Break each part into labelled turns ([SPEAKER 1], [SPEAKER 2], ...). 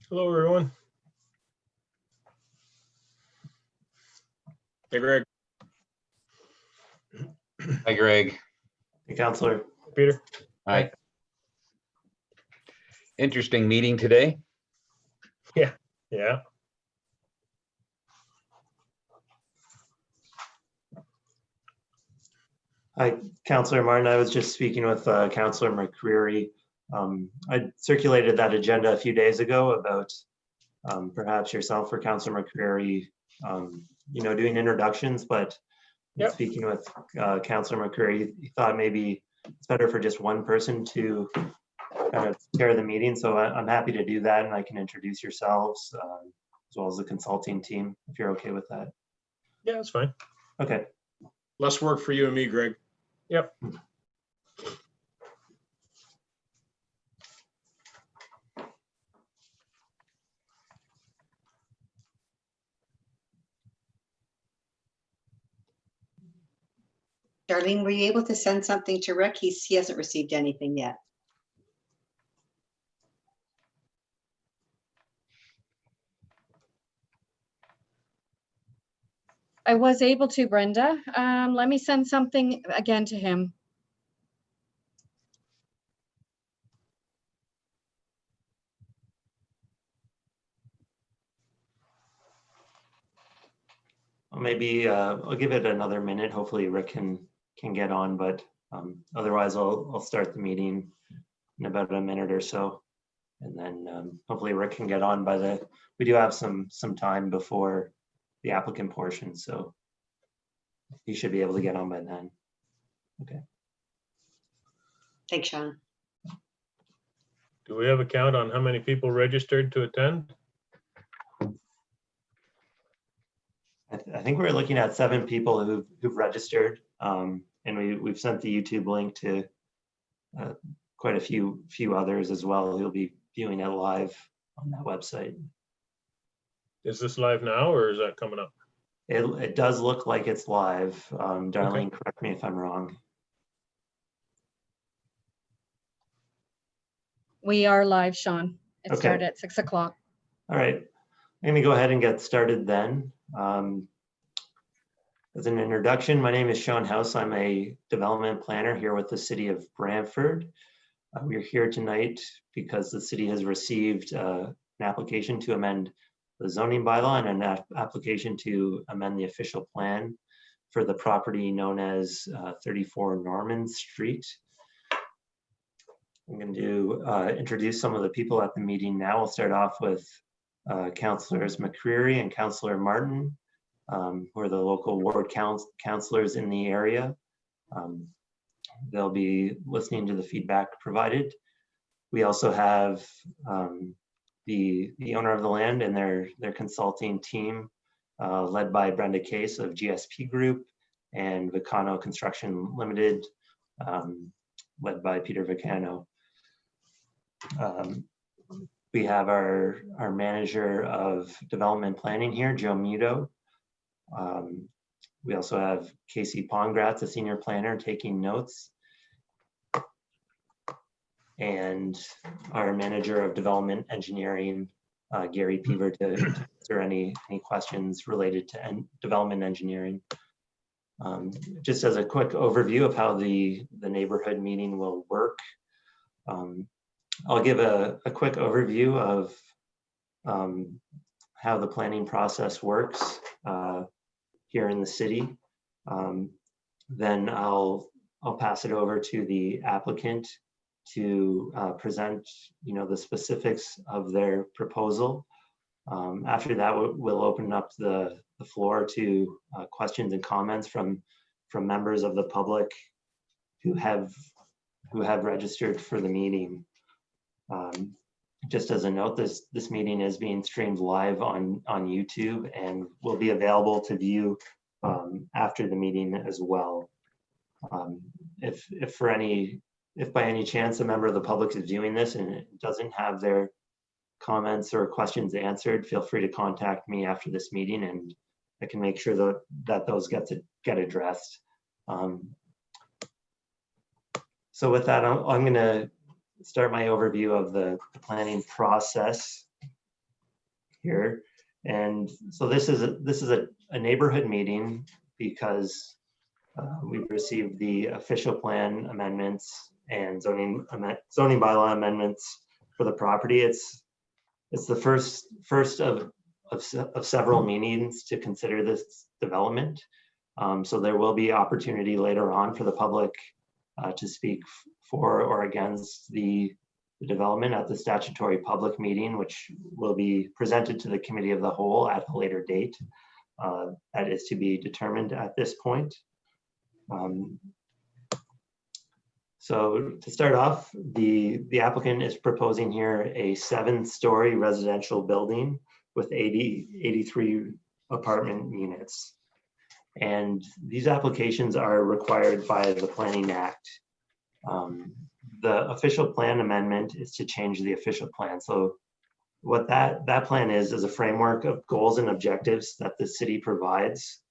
[SPEAKER 1] Hello, everyone. Hey, Greg.
[SPEAKER 2] Hi, Greg.
[SPEAKER 3] Hey, Councillor.
[SPEAKER 1] Peter.
[SPEAKER 2] Hi. Interesting meeting today.
[SPEAKER 1] Yeah.
[SPEAKER 3] Hi, Councillor Martin. I was just speaking with Councillor McCreary. I circulated that agenda a few days ago about perhaps yourself or Councillor McCreary, doing introductions, but
[SPEAKER 1] Yep.
[SPEAKER 3] speaking with Councillor McCreary, he thought maybe it's better for just one person to kind of chair the meeting. So I'm happy to do that, and I can introduce yourselves as well as the consulting team, if you're okay with that.
[SPEAKER 1] Yeah, that's fine.
[SPEAKER 3] Okay.
[SPEAKER 4] Less work for you and me, Greg.
[SPEAKER 1] Yep.
[SPEAKER 5] Darlene, were you able to send something to Rick? He hasn't received anything yet.
[SPEAKER 6] I was able to, Brenda. Let me send something again to him.
[SPEAKER 3] Well, maybe I'll give it another minute. Hopefully Rick can get on, but otherwise I'll start the meeting in about a minute or so. And then hopefully Rick can get on we do have some time before the applicant portion, so he should be able to get on by then. Okay.
[SPEAKER 5] Thanks, Sean.
[SPEAKER 1] Do we have a count on how many people registered to attend?
[SPEAKER 3] I think we're looking at 7 people who've registered, and we've sent the YouTube link to quite a few others as well who'll be viewing it live on that website.
[SPEAKER 1] Is this live now or is that coming up?
[SPEAKER 3] It does look like it's live. Darlene, correct me if I'm wrong.
[SPEAKER 6] We are live, Sean. It
[SPEAKER 3] Okay.
[SPEAKER 6] started at 6 o'clock.
[SPEAKER 3] All right, I'm gonna go ahead and get started then. As an introduction, my name is Sean House. I'm a development planner here with the City of Brantford. We're here tonight because the city has received an application to amend the zoning bylaw and an application to amend the official plan for the property known as 34 Norman Street. I'm going to introduce some of the people at the meeting now. We'll start off with Councillors McCreary and Councillor Martin, who are the local ward councillors in the area. They'll be listening to the feedback provided. We also have the owner of the land and their consulting team, led by Brenda Case of GSP Group, and Vicano Construction Limited, led by Peter Vicano. We have our manager of development planning here, Joe Muto. We also have Casey Pongratz, a senior planner, taking notes. And our manager of development engineering, Gary Peaver, to answer any questions related to development engineering. Just as a quick overview of how the neighborhood meeting will work, I'll give a quick overview of how the planning process works here in the city. Then I'll pass it over to the applicant to present, the specifics of their proposal. After that, we'll open up the floor to questions and comments from members of the public who have registered for the meeting. Just as a note, this meeting is being streamed live on YouTube and will be available to view after the meeting as well. If by any chance a member of the public is viewing this and it doesn't have their comments or questions answered, feel free to contact me after this meeting and I can make sure that those get addressed. So with that, I'm going to start my overview of the planning process. here. And so this is a neighborhood meeting because we've received the official plan amendments and zoning bylaw amendments for the property. It's the first of several meetings to consider this development. So there will be opportunity later on for the public to speak for or against the development at the statutory public meeting, which will be presented to the committee of the whole at a later date. That is to be determined at this point. So to start off, the applicant is proposing here a 7-story residential building with 83 apartment units. And these applications are required by the Planning Act. The official plan amendment is to change the official plan. So what that plan is a framework of goals and objectives that the city provides.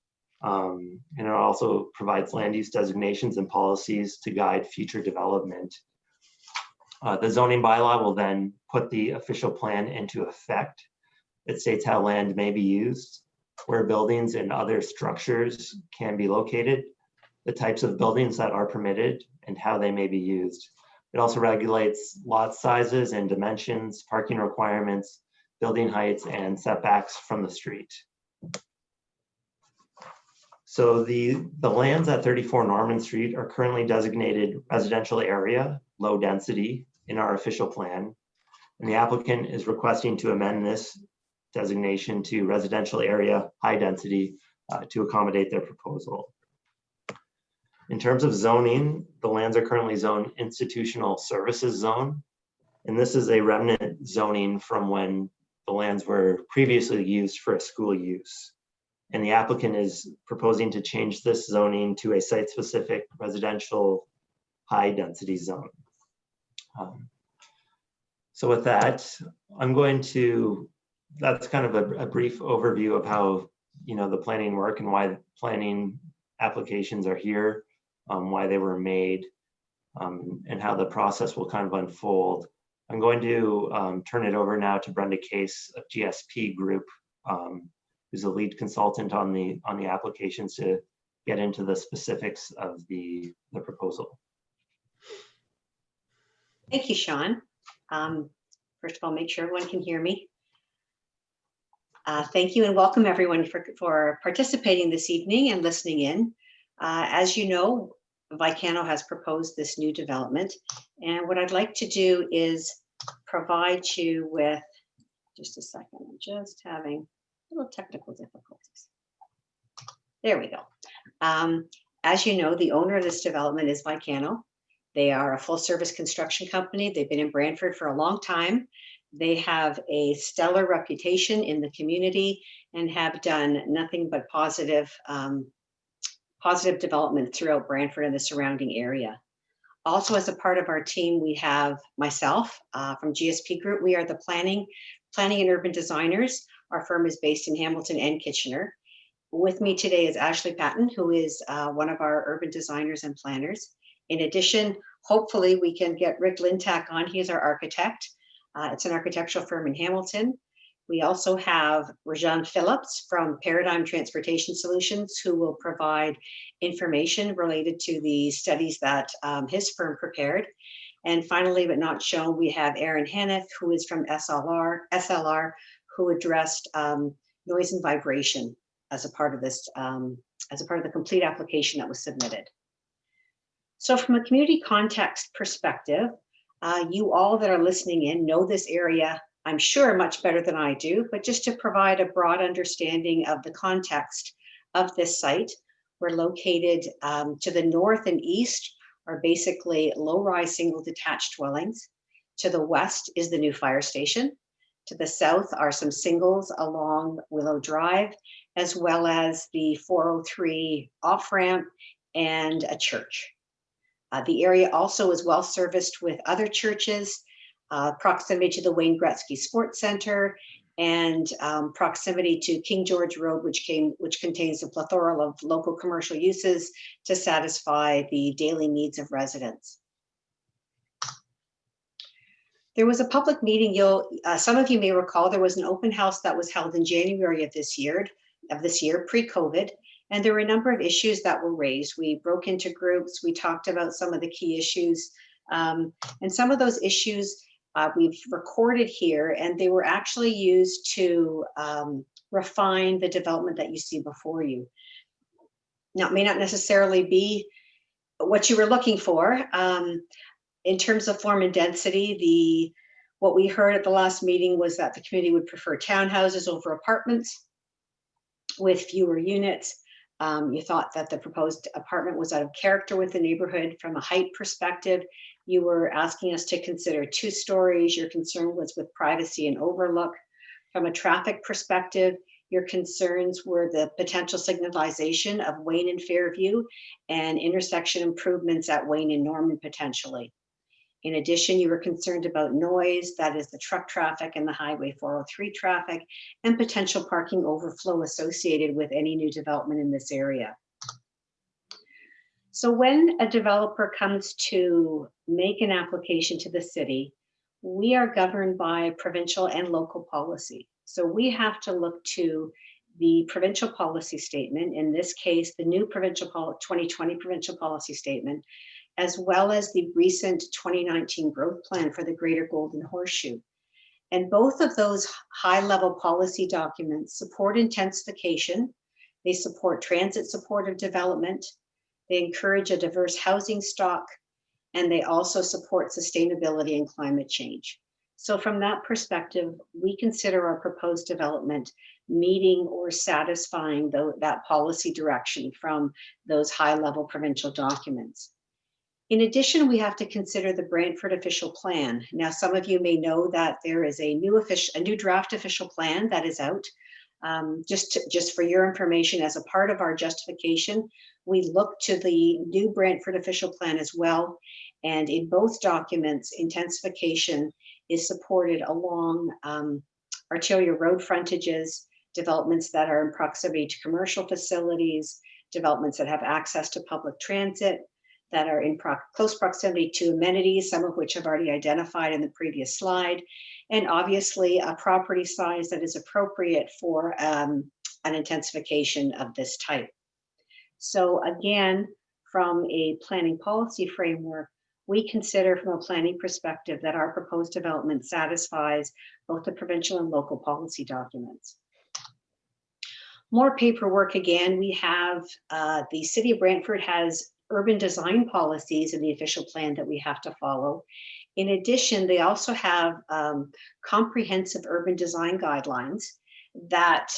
[SPEAKER 3] And it also provides land use designations and policies to guide future development. The zoning bylaw will then put the official plan into effect. It states how land may be used, where buildings and other structures can be located, the types of buildings that are permitted, and how they may be used. It also regulates lot sizes and dimensions, parking requirements, building heights, and setbacks from the street. So the lands at 34 Norman Street are currently designated residential area, low density, in our official plan. And the applicant is requesting to amend this designation to residential area, high density, to accommodate their proposal. In terms of zoning, the lands are currently zoned institutional services zone. And this is a remnant zoning from when the lands were previously used for a school use. And the applicant is proposing to change this zoning to a site-specific residential high-density zone. So with that, that's kind of a brief overview of how the planning work and why planning applications are here, why they were made, and how the process will kind of unfold. I'm going to turn it over now to Brenda Case of GSP Group, who's the lead consultant on the applications, to get into the specifics of the proposal.
[SPEAKER 5] Thank you, Sean. First of all, make sure everyone can hear me. Thank you and welcome everyone for participating this evening and listening in. As you know, Vicano has proposed this new development, and what I'd like to do is provide you with, just a second, I'm just having a little technical difficulties. There we go. As you know, the owner of this development is Vicano. They are a full service construction company. They've been in Brantford for a long time. They have a stellar reputation in the community and have done nothing but positive development throughout Brantford and the surrounding area. Also, as a part of our team, we have myself from GSP Group. We are the planning and urban designers. Our firm is based in Hamilton and Kitchener. With me today is Ashley Patton, who is one of our urban designers and planners. In addition, hopefully we can get Rick Lintak on. He is our architect. It's an architectural firm in Hamilton. We also have Rajan Phillips from Paradigm Transportation Solutions, who will provide information related to the studies that his firm prepared. And finally, but not shown, we have Aaron Hanneth, who is from SLR, who addressed noise and vibration as a part of this, as a part of the complete application that was submitted. So from a community context perspective, you all that are listening in know this area, I'm sure, much better than I do, but just to provide a broad understanding of the context of this site, we're located to the north and east are basically low-rise single detached dwellings. To the west is the new fire station. To the south are some singles along Willow Drive, as well as the 403 off-ramp and a church. The area also is well serviced with other churches, proximity to the Wayne Gretzky Sports Center, and proximity to King George Road, which contains a plethora of local commercial uses to satisfy the daily needs of residents. There was a public meeting. Some of you may recall there was an open house that was held in January of this year, pre-COVID, and there were a number of issues that were raised. We broke into groups. We talked about some of the key issues, and some of those issues we've recorded here, and they were actually used to refine the development that you see before you. Now, it may not necessarily be what you were looking for. In terms of form and density, what we heard at the last meeting was that the community would prefer townhouses over apartments with fewer units. You thought that the proposed apartment was out of character with the neighborhood from a height perspective. You were asking us to consider 2 stories. Your concern was with privacy and overlook. From a traffic perspective, your concerns were the potential signalization of Wayne and Fairview and intersection improvements at Wayne and Norman potentially. In addition, you were concerned about noise, that is the truck traffic and the Highway 403 traffic, and potential parking overflow associated with any new development in this area. So when a developer comes to make an application to the city, we are governed by provincial and local policy. So we have to look to the provincial policy statement, in this case, the new 2020 provincial policy statement, as well as the recent 2019 growth plan for the Greater Golden Horseshoe. And both of those high-level policy documents support intensification, they support transit supportive development, they encourage a diverse housing stock, and they also support sustainability and climate change. So from that perspective, we consider our proposed development meeting or satisfying that policy direction from those high-level provincial documents. In addition, we have to consider the Brantford official plan. Now, some of you may know that there is a new draft official plan that is out. Just for your information, as a part of our justification, we look to the new Brantford official plan as well. And in both documents, intensification is supported along arterial road frontages, developments that are in proximity to commercial facilities, developments that have access to public transit, that are in close proximity to amenities, some of which I've already identified in the previous slide, and obviously a property size that is appropriate for an intensification of this type. So again, from a planning policy framework, we consider from a planning perspective that our proposed development satisfies both the provincial and local policy documents. More paperwork again, we have the City of Brantford has urban design policies in the official plan that we have to follow. In addition, they also have comprehensive urban design guidelines that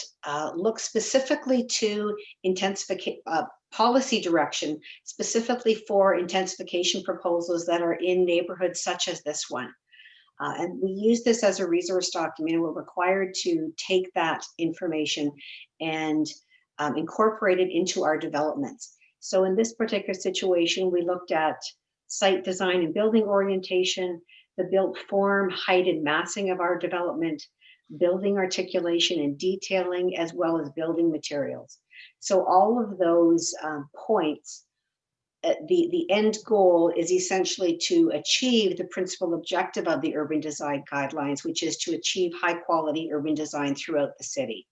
[SPEAKER 5] look specifically to intensification, policy direction, specifically for intensification proposals that are in neighborhoods such as this one. And we use this as a resource document. We're required to take that information and incorporate it into our developments. So in this particular situation, we looked at site design and building orientation, the built form, height, and massing of our development, building articulation and detailing, as well as building materials. So all of those points, the end goal is essentially to achieve the principal objective of the urban design guidelines, which is to achieve high quality urban design throughout the city.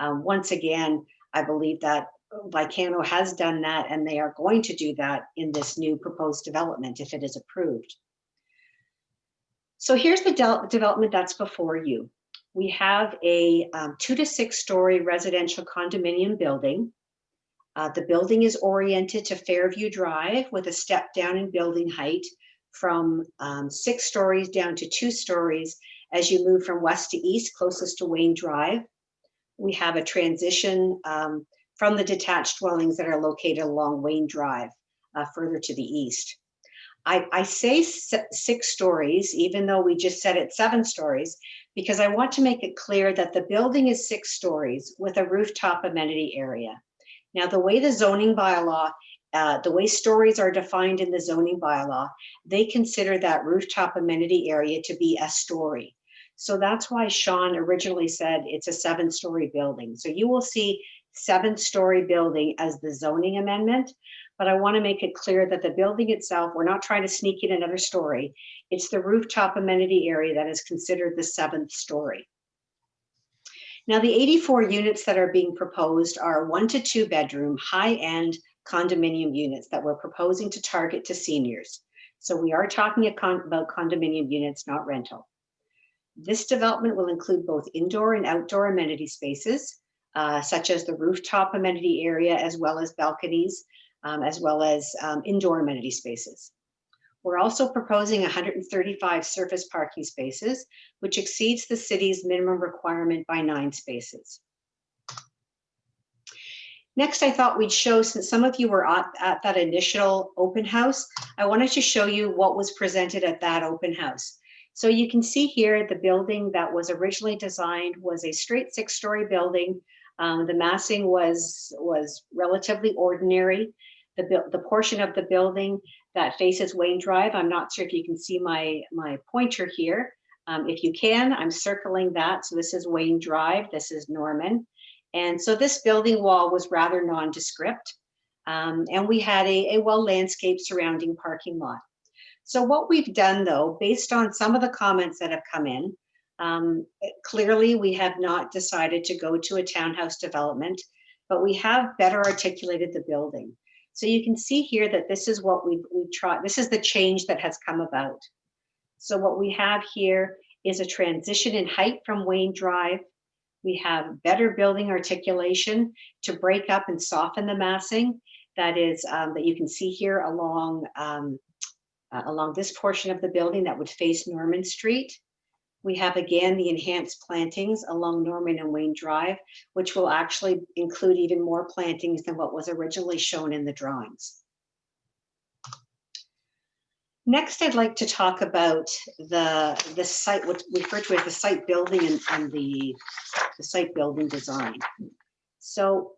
[SPEAKER 5] Once again, I believe that Vicano has done that, and they are going to do that in this new proposed development if it is approved. So here's the development that's before you. We have a 2 to 6 story residential condominium building. The building is oriented to Fairview Drive with a step down in building height from 6 stories down to 2 stories as you move from west to east closest to Wayne Drive. We have a transition from the detached dwellings that are located along Wayne Drive further to the east. I say 6 stories, even though we just said it's 7 stories, because I want to make it clear that the building is 6 stories with a rooftop amenity area. Now, the way the zoning bylaw, the way stories are defined in the zoning bylaw, they consider that rooftop amenity area to be a story. So that's why Sean originally said it's a 7-story building. So you will see 7-story building as the zoning amendment, but I want to make it clear that the building itself, we're not trying to sneak in another story. It's the rooftop amenity area that is considered the 7th story. Now, the 84 units that are being proposed are 1 to 2 bedroom, high-end condominium units that we're proposing to target to seniors. So we are talking about condominium units, not rental. This development will include both indoor and outdoor amenity spaces, such as the rooftop amenity area, as well as balconies, as well as indoor amenity spaces. We're also proposing 135 surface parking spaces, which exceeds the city's minimum requirement by 9 spaces. Next, I thought we'd show, since some of you were at that initial open house, I wanted to show you what was presented at that open house. So you can see here the building that was originally designed was a straight 6-story building. The massing was relatively ordinary. The portion of the building that faces Wayne Drive, I'm not sure if you can see my pointer here. If you can, I'm circling that. So this is Wayne Drive, this is Norman. And so this building wall was rather nondescript. And we had a well-landscaped surrounding parking lot. So what we've done though, based on some of the comments that have come in, clearly we have not decided to go to a townhouse development, but we have better articulated the building. So you can see here that this is what we've tried. This is the change that has come about. So what we have here is a transition in height from Wayne Drive. We have better building articulation to break up and soften the massing. That is, that you can see here along this portion of the building that would face Norman Street. We have again the enhanced plantings along Norman and Wayne Drive, which will actually include even more plantings than what was originally shown in the drawings. Next, I'd like to talk about the site, what's referred to as the site building and the site building design. So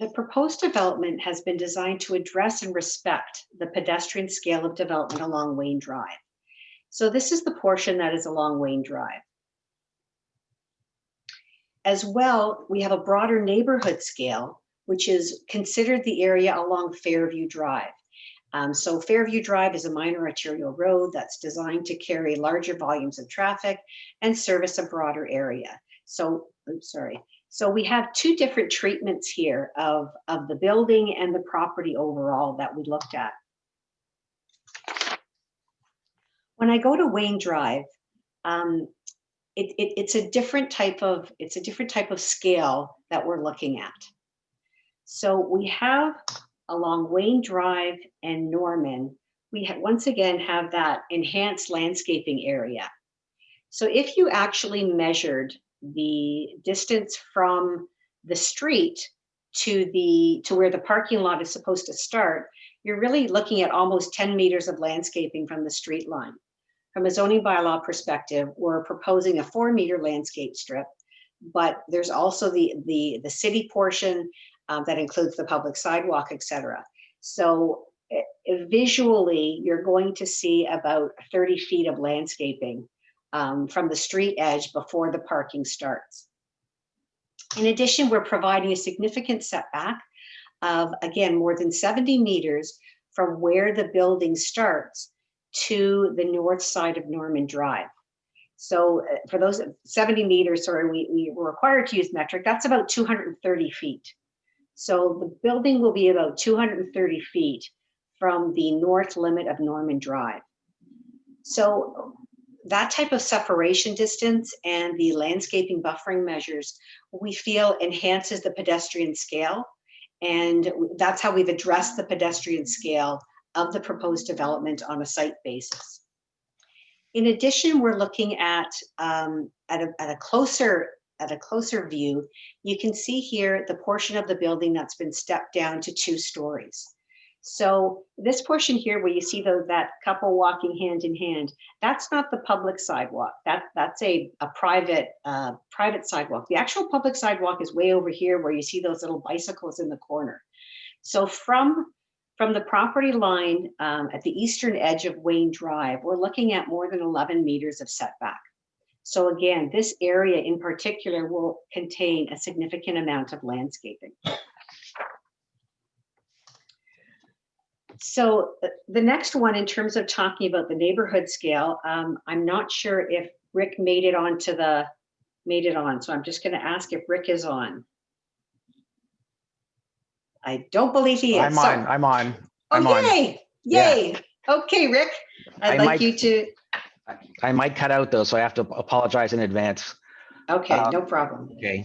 [SPEAKER 5] the proposed development has been designed to address and respect the pedestrian scale of development along Wayne Drive. So this is the portion that is along Wayne Drive. As well, we have a broader neighborhood scale, which is considered the area along Fairview Drive. So Fairview Drive is a minor arterial road that's designed to carry larger volumes of traffic and service a broader area. So, So we have 2 different treatments here of the building and the property overall that we looked at. When I go to Wayne Drive, it's a different type of scale that we're looking at. So we have along Wayne Drive and Norman, we once again have that enhanced landscaping area. So if you actually measured the distance from the street to where the parking lot is supposed to start, you're really looking at almost 10 meters of landscaping from the street line. From a zoning bylaw perspective, we're proposing a 4-meter landscape strip, but there's also the city portion that includes the public sidewalk, et cetera. So visually, you're going to see about 30 feet of landscaping from the street edge before the parking starts. In addition, we're providing a significant setback of, again, more than 70 meters from where the building starts to the north side of Norman Drive. So for those 70 meters, sorry, we were required to use metric, that's about 230 feet. So the building will be about 230 feet from the north limit of Norman Drive. So that type of separation distance and the landscaping buffering measures, we feel enhances the pedestrian scale. And that's how we've addressed the pedestrian scale of the proposed development on a site basis. In addition, we're looking at a closer view. You can see here the portion of the building that's been stepped down to 2 stories. So this portion here where you see that couple walking hand in hand, that's not the public sidewalk. That's a private sidewalk. The actual public sidewalk is way over here where you see those little bicycles in the corner. So from the property line at the eastern edge of Wayne Drive, we're looking at more than 11 meters of setback. So again, this area in particular will contain a significant amount of landscaping. So the next one, in terms of talking about the neighborhood scale, I'm not sure if Rick made it on. So I'm just going to ask if Rick is on. I don't believe he is.
[SPEAKER 7] I'm on. I'm on.
[SPEAKER 5] Oh,
[SPEAKER 7] I'm on.
[SPEAKER 5] yay!
[SPEAKER 7] Yeah.
[SPEAKER 5] Yay! Okay, Rick, I'd
[SPEAKER 7] I
[SPEAKER 5] like
[SPEAKER 7] might-
[SPEAKER 5] you to.
[SPEAKER 7] I might cut out though, so I have to apologize in advance.
[SPEAKER 5] Okay, no problem.
[SPEAKER 7] Okay.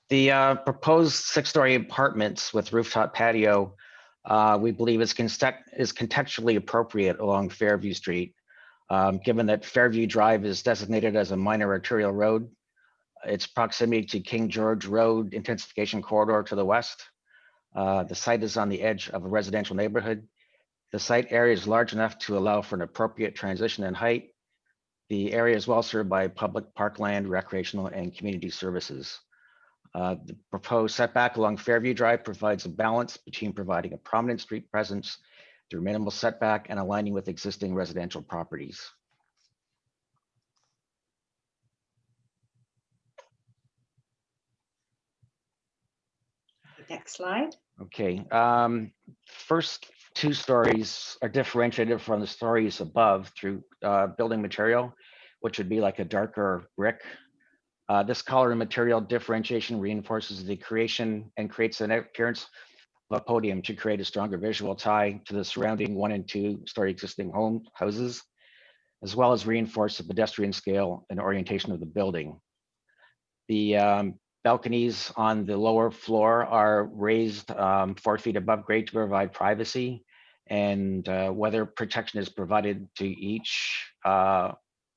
[SPEAKER 7] The proposed 6-story apartments with rooftop patio, we believe is contextually appropriate along Fairview Street, given that Fairview Drive is designated as a minor arterial road. Its proximity to King George Road intensification corridor to the west. The site is on the edge of a residential neighborhood. The site area is large enough to allow for an appropriate transition in height. The area is well served by public parkland, recreational, and community services. The proposed setback along Fairview Drive provides a balance between providing a prominent street presence through minimal setback and aligning with existing residential properties.
[SPEAKER 5] Next slide.
[SPEAKER 7] Okay, first 2 stories are differentiated from the stories above through building material, which would be like a darker brick. This color and material differentiation reinforces the creation and creates an appearance of a podium to create a stronger visual tie to the surrounding 1- and 2-story existing houses, as well as reinforce the pedestrian scale and orientation of the building. The balconies on the lower floor are raised 4 feet above grade to provide privacy, and weather protection is provided to each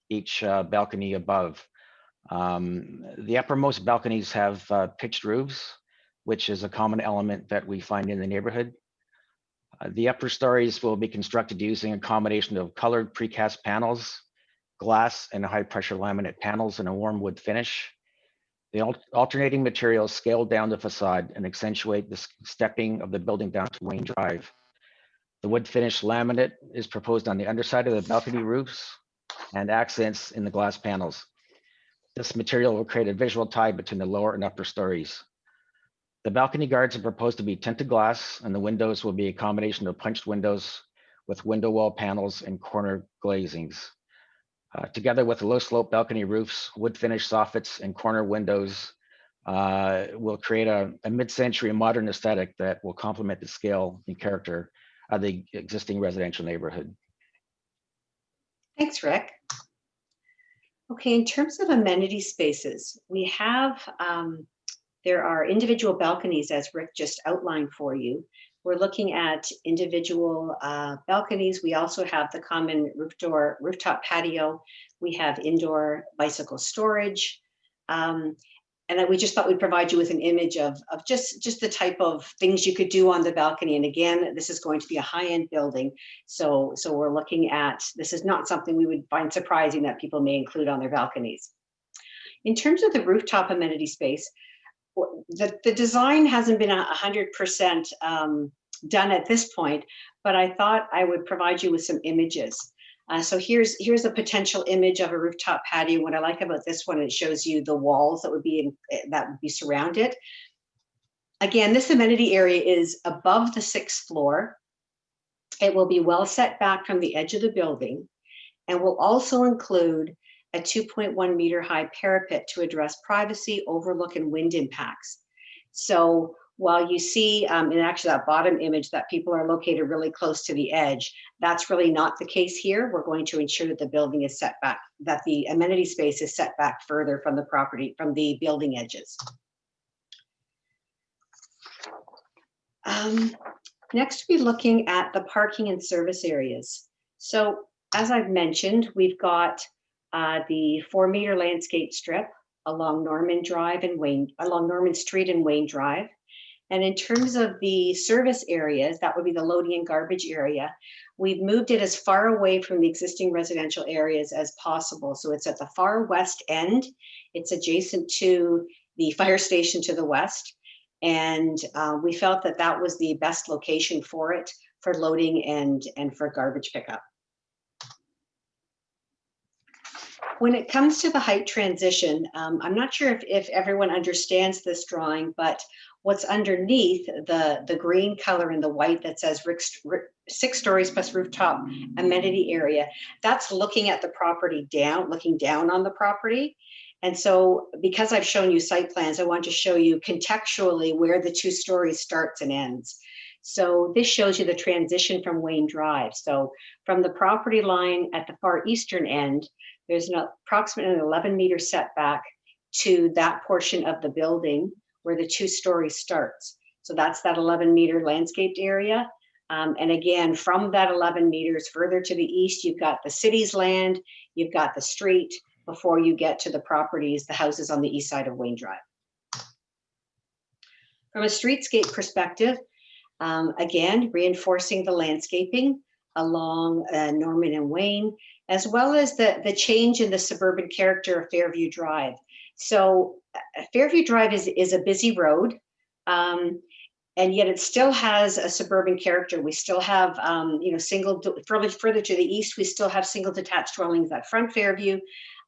[SPEAKER 7] balcony above. The uppermost balconies have pitched roofs, which is a common element that we find in the neighborhood. The upper stories will be constructed using a combination of colored precast panels, glass, and high pressure laminate panels in a warm wood finish. The alternating materials scale down the facade and accentuate the stepping of the building down to Wayne Drive. The wood finish laminate is proposed on the underside of the balcony roofs and accents in the glass panels. This material will create a visual tie between the lower and upper stories. The balcony guards are proposed to be tinted glass, and the windows will be a combination of punched windows with window wall panels and corner glazings. Together with the low slope balcony roofs, wood finish soffits, and corner windows will create a mid-century modern aesthetic that will complement the scale and character of the existing residential neighborhood.
[SPEAKER 5] Thanks, Rick. Okay, in terms of amenity spaces, we have, there are individual balconies, as Rick just outlined for you. We're looking at individual balconies. We also have the common rooftop patio. We have indoor bicycle storage. And then we just thought we'd provide you with an image of just the type of things you could do on the balcony. And again, this is going to be a high-end building. So we're looking at, this is not something we would find surprising that people may include on their balconies. In terms of the rooftop amenity space, the design hasn't been 100% done at this point, but I thought I would provide you with some images. So here's a potential image of a rooftop patio. What I like about this one, it shows you the walls that would be surrounded. Again, this amenity area is above the 6th floor. It will be well set back from the edge of the building, and will also include a 2.1 meter high parapet to address privacy, overlook, and wind impacts. So while you see in actually that bottom image that people are located really close to the edge, that's really not the case here. We're going to ensure that the building is set back, that the amenity space is set back further from the property, from the building edges. Next, we'll be looking at the parking and service areas. So as I've mentioned, we've got the 4-meter landscape strip along Norman Street and Wayne Drive. And in terms of the service areas, that would be the loading and garbage area. We've moved it as far away from the existing residential areas as possible. So it's at the far west end. It's adjacent to the fire station to the west. And we felt that that was the best location for it, for loading and for garbage pickup. When it comes to the height transition, I'm not sure if everyone understands this drawing, but what's underneath the green color and the white that says 6 stories plus rooftop amenity area, that's looking at the property down, looking down on the property. And so because I've shown you site plans, I want to show you contextually where the 2 stories starts and ends. So this shows you the transition from Wayne Drive. So from the property line at the far eastern end, there's an approximately 11-meter setback to that portion of the building where the 2 stories starts. So that's that 11-meter landscaped area. And again, from that 11 meters further to the east, you've got the city's land, you've got the street before you get to the properties, the houses on the east side of Wayne Drive. From a streetscape perspective, again, reinforcing the landscaping along Norman and Wayne, as well as the change in the suburban character of Fairview Drive. So Fairview Drive is a busy road, and yet it still has a suburban character. We still have, further to the east, we still have single detached dwellings at front Fairview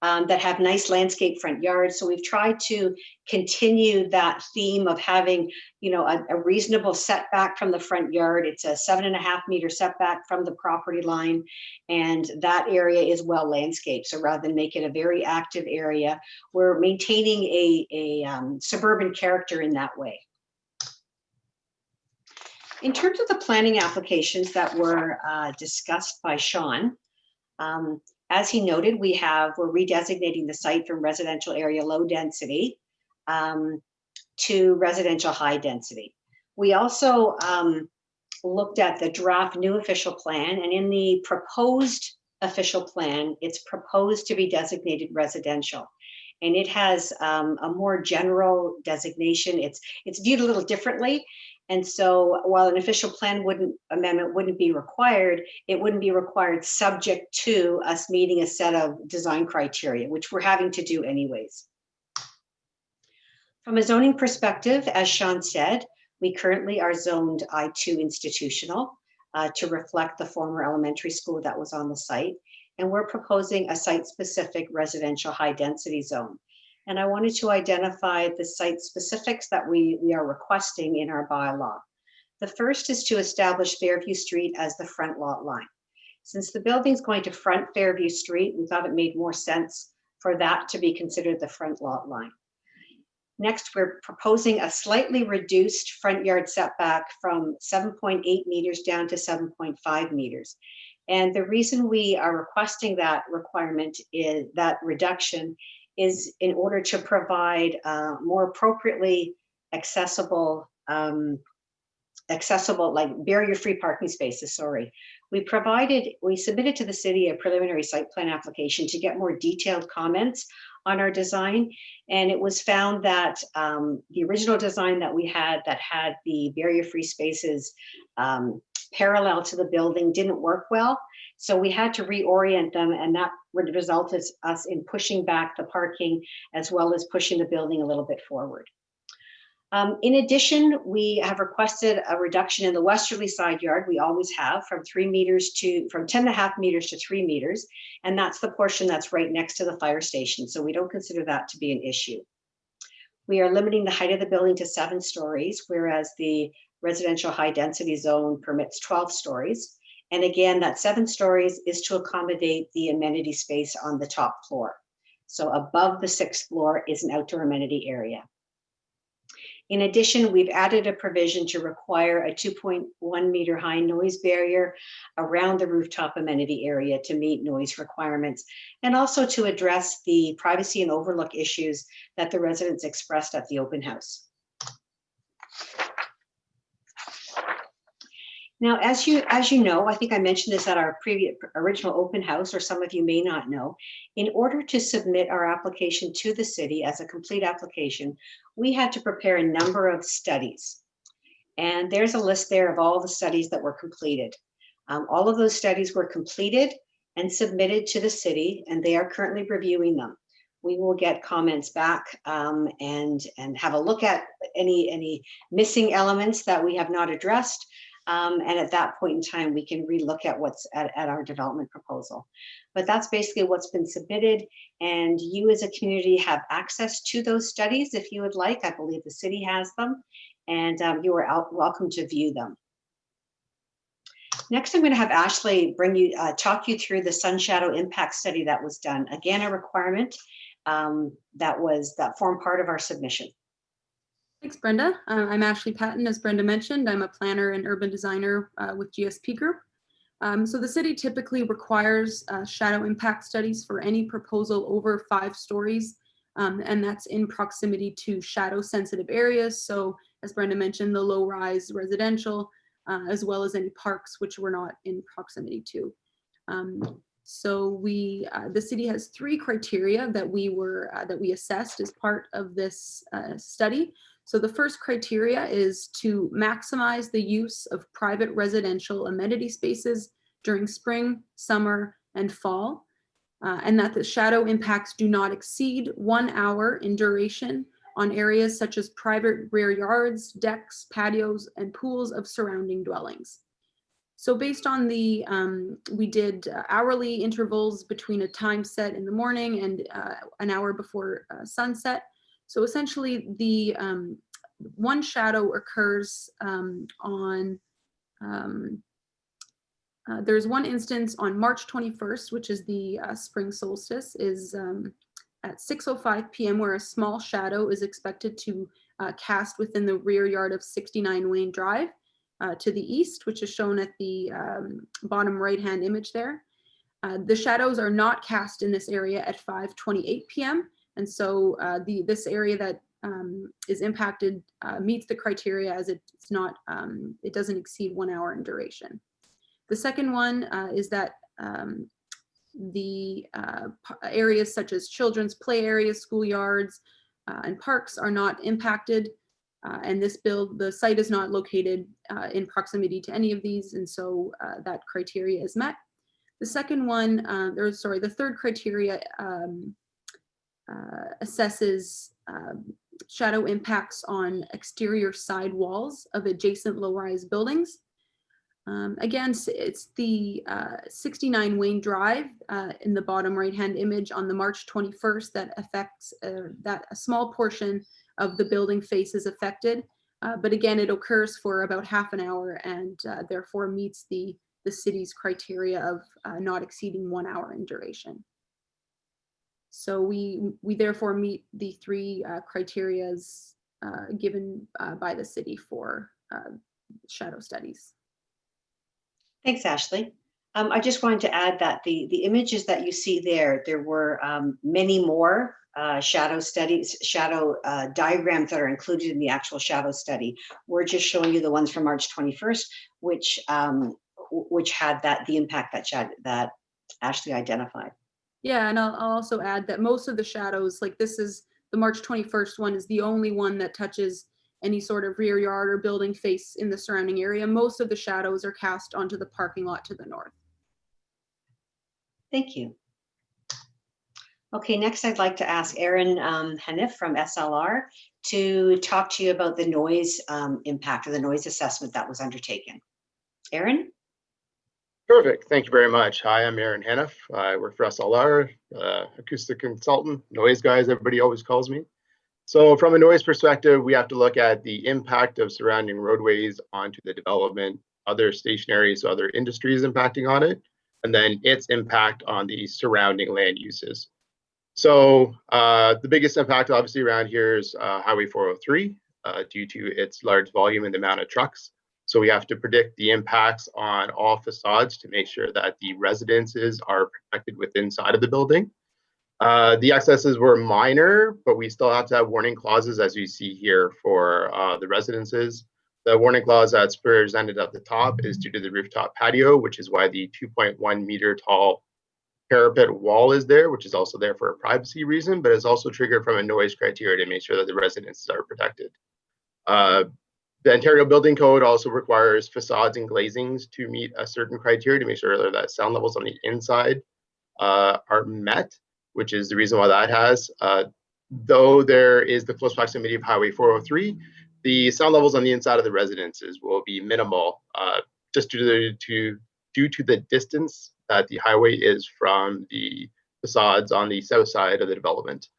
[SPEAKER 5] that have nice landscape front yards. So we've tried to continue that theme of having, a reasonable setback from the front yard. It's a 7.5-meter setback from the property line, and that area is well landscaped. So rather than make it a very active area, we're maintaining a suburban character in that way. In terms of the planning applications that were discussed by Sean, as he noted, we're redesignating the site from residential area low density to residential high density. We also looked at the draft new official plan, and in the proposed official plan, it's proposed to be designated residential. And it has a more general designation. It's viewed a little differently. And so while an official plan amendment wouldn't be required, it wouldn't be required subject to us meeting a set of design criteria, which we're having to do anyways. From a zoning perspective, as Sean said, we currently are zoned I2 institutional to reflect the former elementary school that was on the site. And we're proposing a site-specific residential high-density zone. And I wanted to identify the site specifics that we are requesting in our bylaw. The first is to establish Fairview Street as the front lot line. Since the building's going to front Fairview Street, we thought it made more sense for that to be considered the front lot line. Next, we're proposing a slightly reduced front yard setback from 7.8 meters down to 7.5 meters. And the reason we are requesting that requirement is that reduction is in order to provide more appropriately accessible like barrier-free parking spaces, sorry. We submitted to the city a preliminary site plan application to get more detailed comments on our design. And it was found that the original design that we had that had the barrier-free spaces parallel to the building didn't work well. So we had to reorient them, and that resulted us in pushing back the parking as well as pushing the building a little bit forward. In addition, we have requested a reduction in the westerly side yard. We always have from 10.5 meters to 3 meters. And that's the portion that's right next to the fire station. So we don't consider that to be an issue. We are limiting the height of the building to 7 stories, whereas the residential high density zone permits 12 stories. And again, that 7 stories is to accommodate the amenity space on the top floor. So above the 6th floor is an outdoor amenity area. In addition, we've added a provision to require a 2.1 meter high noise barrier around the rooftop amenity area to meet noise requirements, and also to address the privacy and overlook issues that the residents expressed at the open house. Now, as you know, I think I mentioned this at our original open house, or some of you may not know, in order to submit our application to the city as a complete application, we had to prepare a number of studies. And there's a list there of all the studies that were completed. All of those studies were completed and submitted to the city, and they are currently reviewing them. We will get comments back and have a look at any missing elements that we have not addressed. And at that point in time, we can relook at what's at our development proposal. But that's basically what's been submitted. And you as a community have access to those studies if you would like. I believe the city has them, and you are welcome to view them. Next, I'm going to have Ashley talk you through the sun shadow impact study that was done. Again, a requirement that formed part of our submission.
[SPEAKER 8] Thanks, Brenda. I'm Ashley Patton. As Brenda mentioned, I'm a planner and urban designer with GSP Group. So the city typically requires shadow impact studies for any proposal over 5 stories, and that's in proximity to shadow sensitive areas. So as Brenda mentioned, the low rise residential, as well as any parks which we're not in proximity to. So the city has 3 criteria that we assessed as part of this study. So the first criteria is to maximize the use of private residential amenity spaces during spring, summer, and fall, and that the shadow impacts do not exceed 1 hour in duration on areas such as private rear yards, decks, patios, and pools of surrounding dwellings. So based on we did hourly intervals between a time set in the morning and an hour before sunset. So essentially the one shadow occurs there's one instance on March 21st, which is the spring solstice, is at 6:05 p.m. where a small shadow is expected to cast within the rear yard of 69 Wayne Drive to the east, which is shown at the bottom right-hand image there. The shadows are not cast in this area at 5:28 p.m. And so this area that is impacted meets the criteria as it's not, it doesn't exceed 1 hour in duration. The second one is that the areas such as children's play areas, schoolyards, and parks are not impacted. And the site is not located in proximity to any of these, and so that criteria is met. The second one, the third criteria assesses shadow impacts on exterior side walls of adjacent low-rise buildings. Again, it's the 69 Wayne Drive in the bottom right-hand image on the March 21st that affects that a small portion of the building face is affected. But again, it occurs for about half an hour and therefore meets the city's criteria of not exceeding 1 hour in duration. So we therefore meet the 3 criterias given by the city for shadow studies.
[SPEAKER 5] Thanks, Ashley. I just wanted to add that the images that you see there were many more shadow studies, shadow diagrams that are included in the actual shadow study. We're just showing you the ones from March 21st, which had the impact that Ashley identified.
[SPEAKER 8] Yeah, and I'll also add that most of the shadows, like this is the March 21st one, is the only one that touches any sort of rear yard or building face in the surrounding area. Most of the shadows are cast onto the parking lot to the north.
[SPEAKER 5] Thank you. Okay, next I'd like to ask Aaron Hanif from SLR to talk to you about the noise impact or the noise assessment that was undertaken. Aaron?
[SPEAKER 9] Perfect. Thank you very much. Hi, I'm Aaron Hanif. I work for SLR, acoustic consultant, noise guys, everybody always calls me. So from a noise perspective, we have to look at the impact of surrounding roadways onto the development, other stationaries, so other industries impacting on it, and then its impact on the surrounding land uses. So the biggest impact obviously around here is Highway 403 due to its large volume and the amount of trucks. So we have to predict the impacts on all facades to make sure that the residences are protected within inside of the building. The excesses were minor, but we still have to have warning clauses as you see here for the residences. The warning clause that's presented at the top is due to the rooftop patio, which is why the 2.1 meter tall parapet wall is there, which is also there for a privacy reason, but is also triggered from a noise criteria to make sure that the residences are protected. The Ontario Building Code also requires facades and glazings to meet a certain criteria to make sure that sound levels on the inside are met, which is the reason why that has. Though there is the close proximity of Highway 403, the sound levels on the inside of the residences will be minimal, just due to the distance that the highway is from the facades on the south side of the development.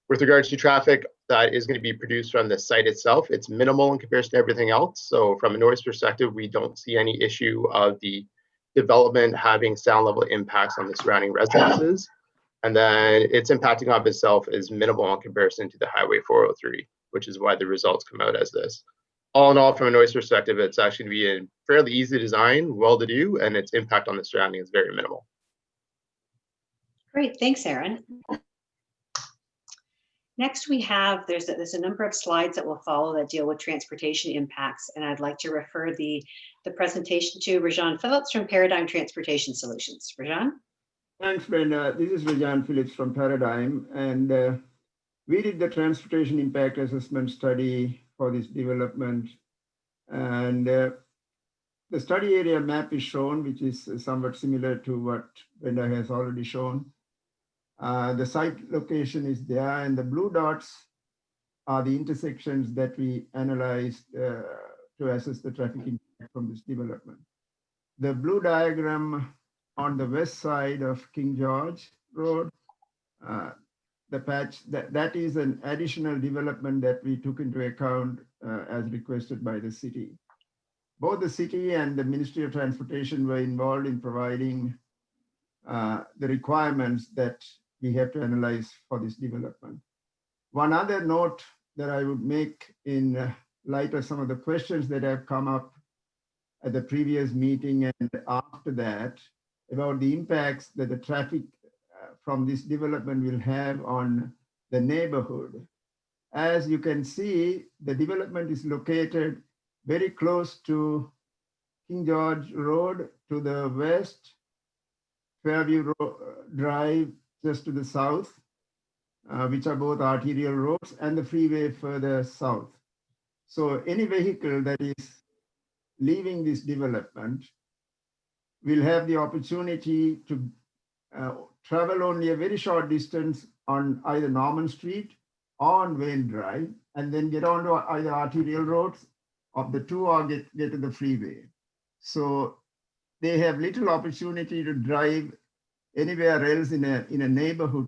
[SPEAKER 9] With regards to traffic that is going to be produced from the site itself, it's minimal in comparison to everything else. So from a noise perspective, we don't see any issue of the development having sound level impacts on the surrounding residences. And then its impacting of itself is minimal in comparison to the Highway 403, which is why the results come out as this. All in all, from a noise perspective, it's actually going to be a fairly easy design, well to do, and its impact on the surrounding is very minimal.
[SPEAKER 5] Great, thanks, Aaron. Next, we have, there's a number of slides that will follow that deal with transportation impacts, and I'd like to refer the presentation to Rajan Phillips from Paradigm Transportation Solutions. Rajan?
[SPEAKER 10] Thanks, Brenda. This is Rajan Phillips from Paradigm, and we did the transportation impact assessment study for this development, and the study area map is shown, which is somewhat similar to what Brenda has already shown. The site location is there, and the blue dots are the intersections that we analyzed to assess the traffic impact from this development. The blue diagram on the west side of King George Road, the patch, that is an additional development that we took into account as requested by the city. Both the city and the Ministry of Transportation were involved in providing the requirements that we have to analyze for this development. One other note that I would make in light of some of the questions that have come up at the previous meeting and after that about the impacts that the traffic from this development will have on the neighborhood. As you can see, the development is located very close to King George Road to the west, Fairview Drive just to the south, which are both arterial roads, and the freeway further south. So any vehicle that is leaving this development will have the opportunity to travel only a very short distance on either Norman Street or on Wayne Drive, and then get onto either arterial roads of the two or get to the freeway. So they have little opportunity to drive anywhere else in a neighborhood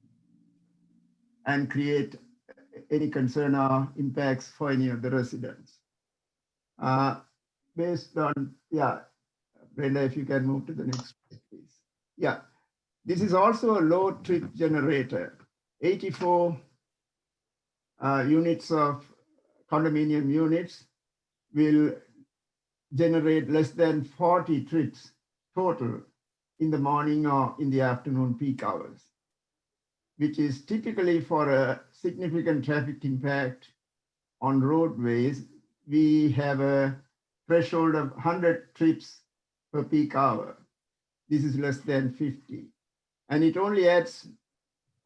[SPEAKER 10] and create any concern or impacts for any of the residents. Based on, yeah, Brenda, if you can move to the next slide, please. Yeah, this is also a low trip generator. 84 units of condominium units will generate less than 40 trips total in the morning or in the afternoon peak hours, which is typically for a significant traffic impact on roadways. We have a threshold of 100 trips per peak hour. This is less than 50. And it only adds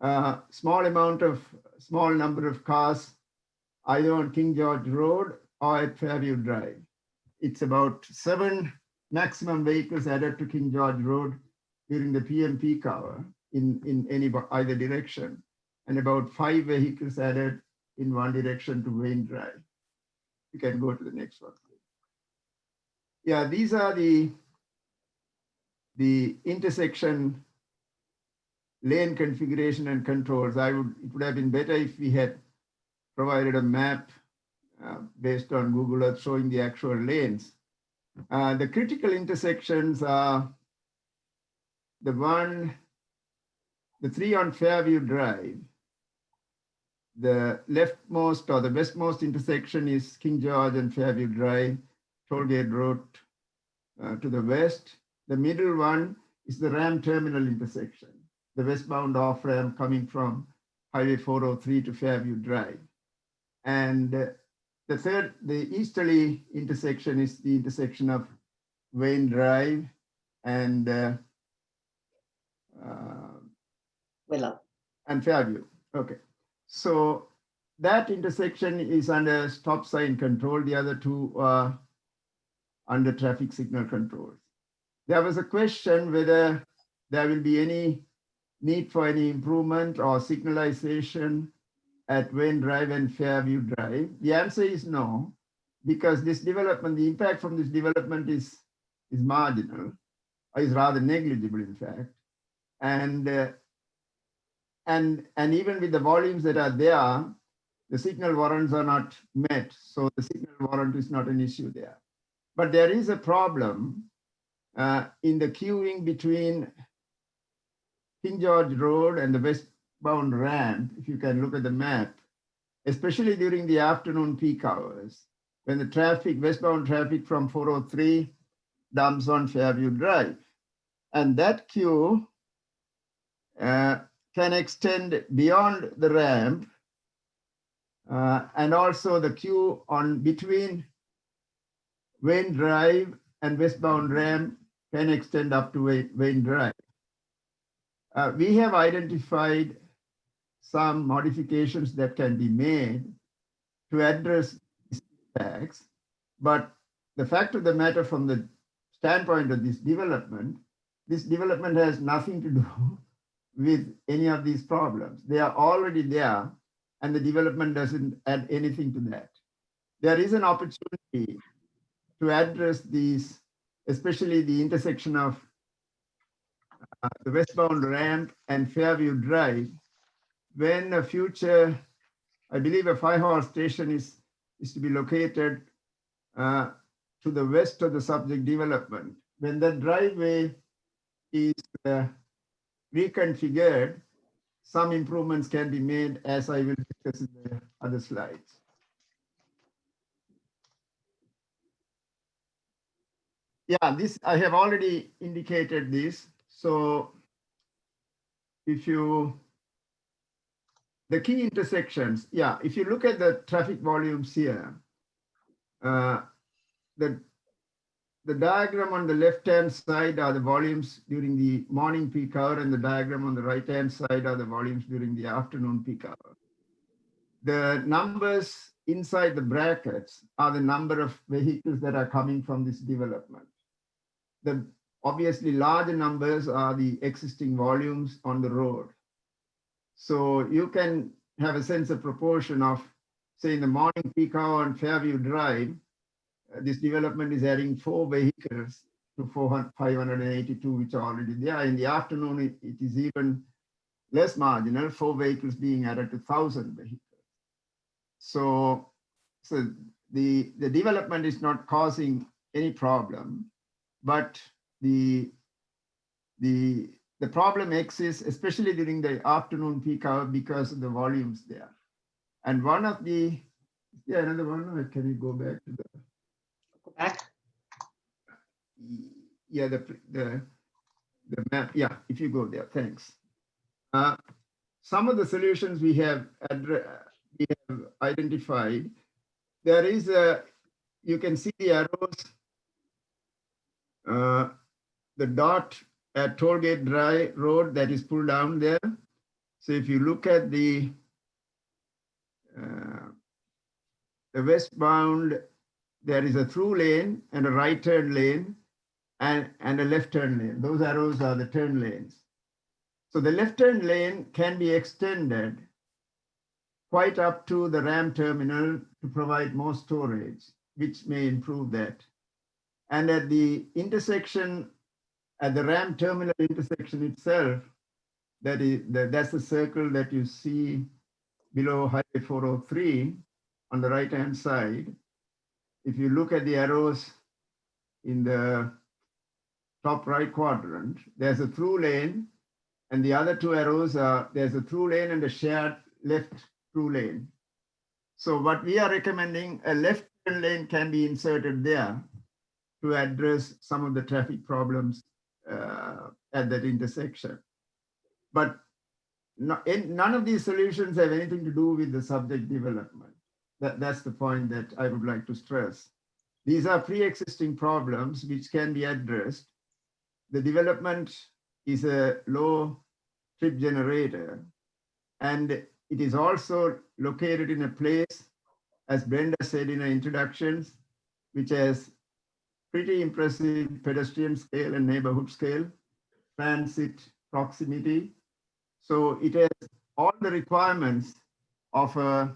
[SPEAKER 10] a small number of cars either on King George Road or at Fairview Drive. It's about 7 maximum vehicles added to King George Road during the PM peak hour in either direction, and about 5 vehicles added in one direction to Wayne Drive. You can go to the next one, please. Yeah, these are the intersection lane configuration and controls. It would have been better if we had provided a map based on Google Earth showing the actual lanes. The critical intersections are the 3 on Fairview Drive. The leftmost or the westmost intersection is King George and Fairview Drive, Tollgate Road to the west. The middle one is the Ram Terminal intersection, the westbound off-ramp coming from Highway 403 to Fairview Drive. And the easterly intersection is the intersection of Wayne Drive and
[SPEAKER 5] Willow.
[SPEAKER 10] And Fairview. Okay. So that intersection is under stop sign control. The other two are under traffic signal controls. There was a question whether there will be any need for any improvement or signalization at Wayne Drive and Fairview Drive. The answer is no. because this development, the impact from this development is marginal, or is rather negligible, in fact. And even with the volumes that are there, the signal warrants are not met. So the signal warrant is not an issue there. But there is a problem in the queuing between King George Road and the westbound ramp, if you can look at the map, especially during the afternoon peak hours, when the traffic, westbound traffic from 403 dumps on Fairview Drive. And that queue can extend beyond the ramp, and also the queue on between Wayne Drive and westbound ramp can extend up to Wayne Drive. We have identified some modifications that can be made to address these impacts, but the fact of the matter from the standpoint of this development has nothing to do with any of these problems. They are already there, and the development doesn't add anything to that. There is an opportunity to address these, especially the intersection of the westbound ramp and Fairview Drive, when a future, I believe a 5-hour station is to be located to the west of the subject development. When that driveway is reconfigured, some improvements can be made, as I will discuss in the other slides. Yeah, this, I have already indicated this. So if you, the key intersections, yeah, if you look at the traffic volumes here, the diagram on the left-hand side are the volumes during the morning peak hour, and the diagram on the right-hand side are the volumes during the afternoon peak hour. The numbers inside the brackets are the number of vehicles that are coming from this development. The obviously larger numbers are the existing volumes on the road. So you can have a sense of proportion of, say, in the morning peak hour on Fairview Drive, this development is adding 4 vehicles to 582, which are already there. In the afternoon, it is even less marginal, 4 vehicles being added to 1,000 vehicles. So the development is not causing any problem, but the problem exists, especially during the afternoon peak hour, because of the volumes there. And one of the, yeah, another one, can you go back to the,
[SPEAKER 5] Go back.
[SPEAKER 10] yeah, the map, yeah, if you go there, thanks. Some of the solutions we have identified, there is a, you can see the arrows, the dot at Tollgate Drive Road that is pulled down there. So if you look at the westbound, there is a through lane and a right turn lane and a left turn lane. Those arrows are the turn lanes. So the left turn lane can be extended quite up to the ramp terminal to provide more storage, which may improve that. And at the intersection, at the ramp terminal intersection itself, that's the circle that you see below Highway 403 on the right-hand side. If you look at the arrows in the top right quadrant, there's a through lane, and the other 2 arrows are, there's a through lane and a shared left through lane. So what we are recommending, a left turn lane can be inserted there to address some of the traffic problems at that intersection. But none of these solutions have anything to do with the subject development. That's the point that I would like to stress. These are pre-existing problems which can be addressed. The development is a low trip generator, and it is also located in a place, as Brenda said in her introductions, which has pretty impressive pedestrian scale and neighborhood scale, transit proximity. So it has all the requirements of a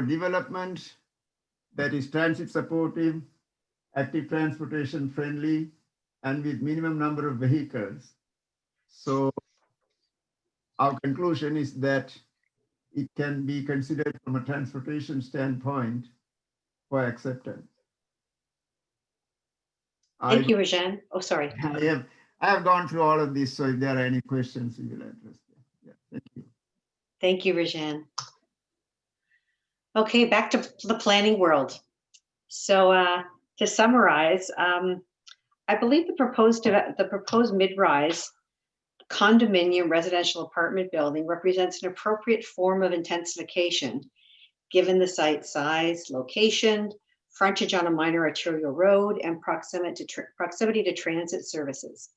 [SPEAKER 10] development that is transit supportive, active transportation friendly, and with minimum number of vehicles. So our conclusion is that it can be considered from a transportation standpoint for acceptance.
[SPEAKER 5] Thank you, Rajan. Oh, sorry.
[SPEAKER 10] I have gone through all of this, so if there are any questions, we will address them. Yeah, thank you.
[SPEAKER 5] Thank you, Rajan. Okay, back to the planning world. So to summarize, I believe the proposed mid-rise condominium residential apartment building represents an appropriate form of intensification, given the site size, location, frontage on a minor arterial road, and proximity to transit services.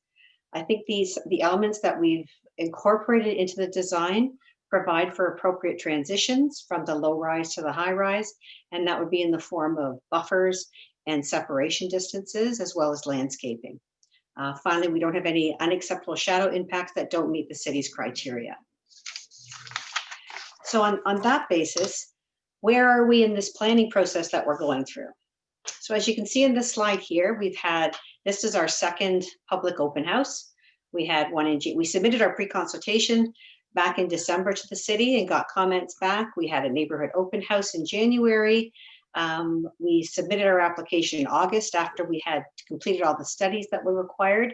[SPEAKER 5] I think the elements that we've incorporated into the design provide for appropriate transitions from the low rise to the high rise, and that would be in the form of buffers and separation distances, as well as landscaping. Finally, we don't have any unacceptable shadow impacts that don't meet the city's criteria. So on that basis, where are we in this planning process that we're going through? So as you can see in this slide here, this is our second public open house. We had one we submitted our pre-consultation back in December to the city and got comments back. We had a neighborhood open house in January. We submitted our application in August after we had completed all the studies that were required.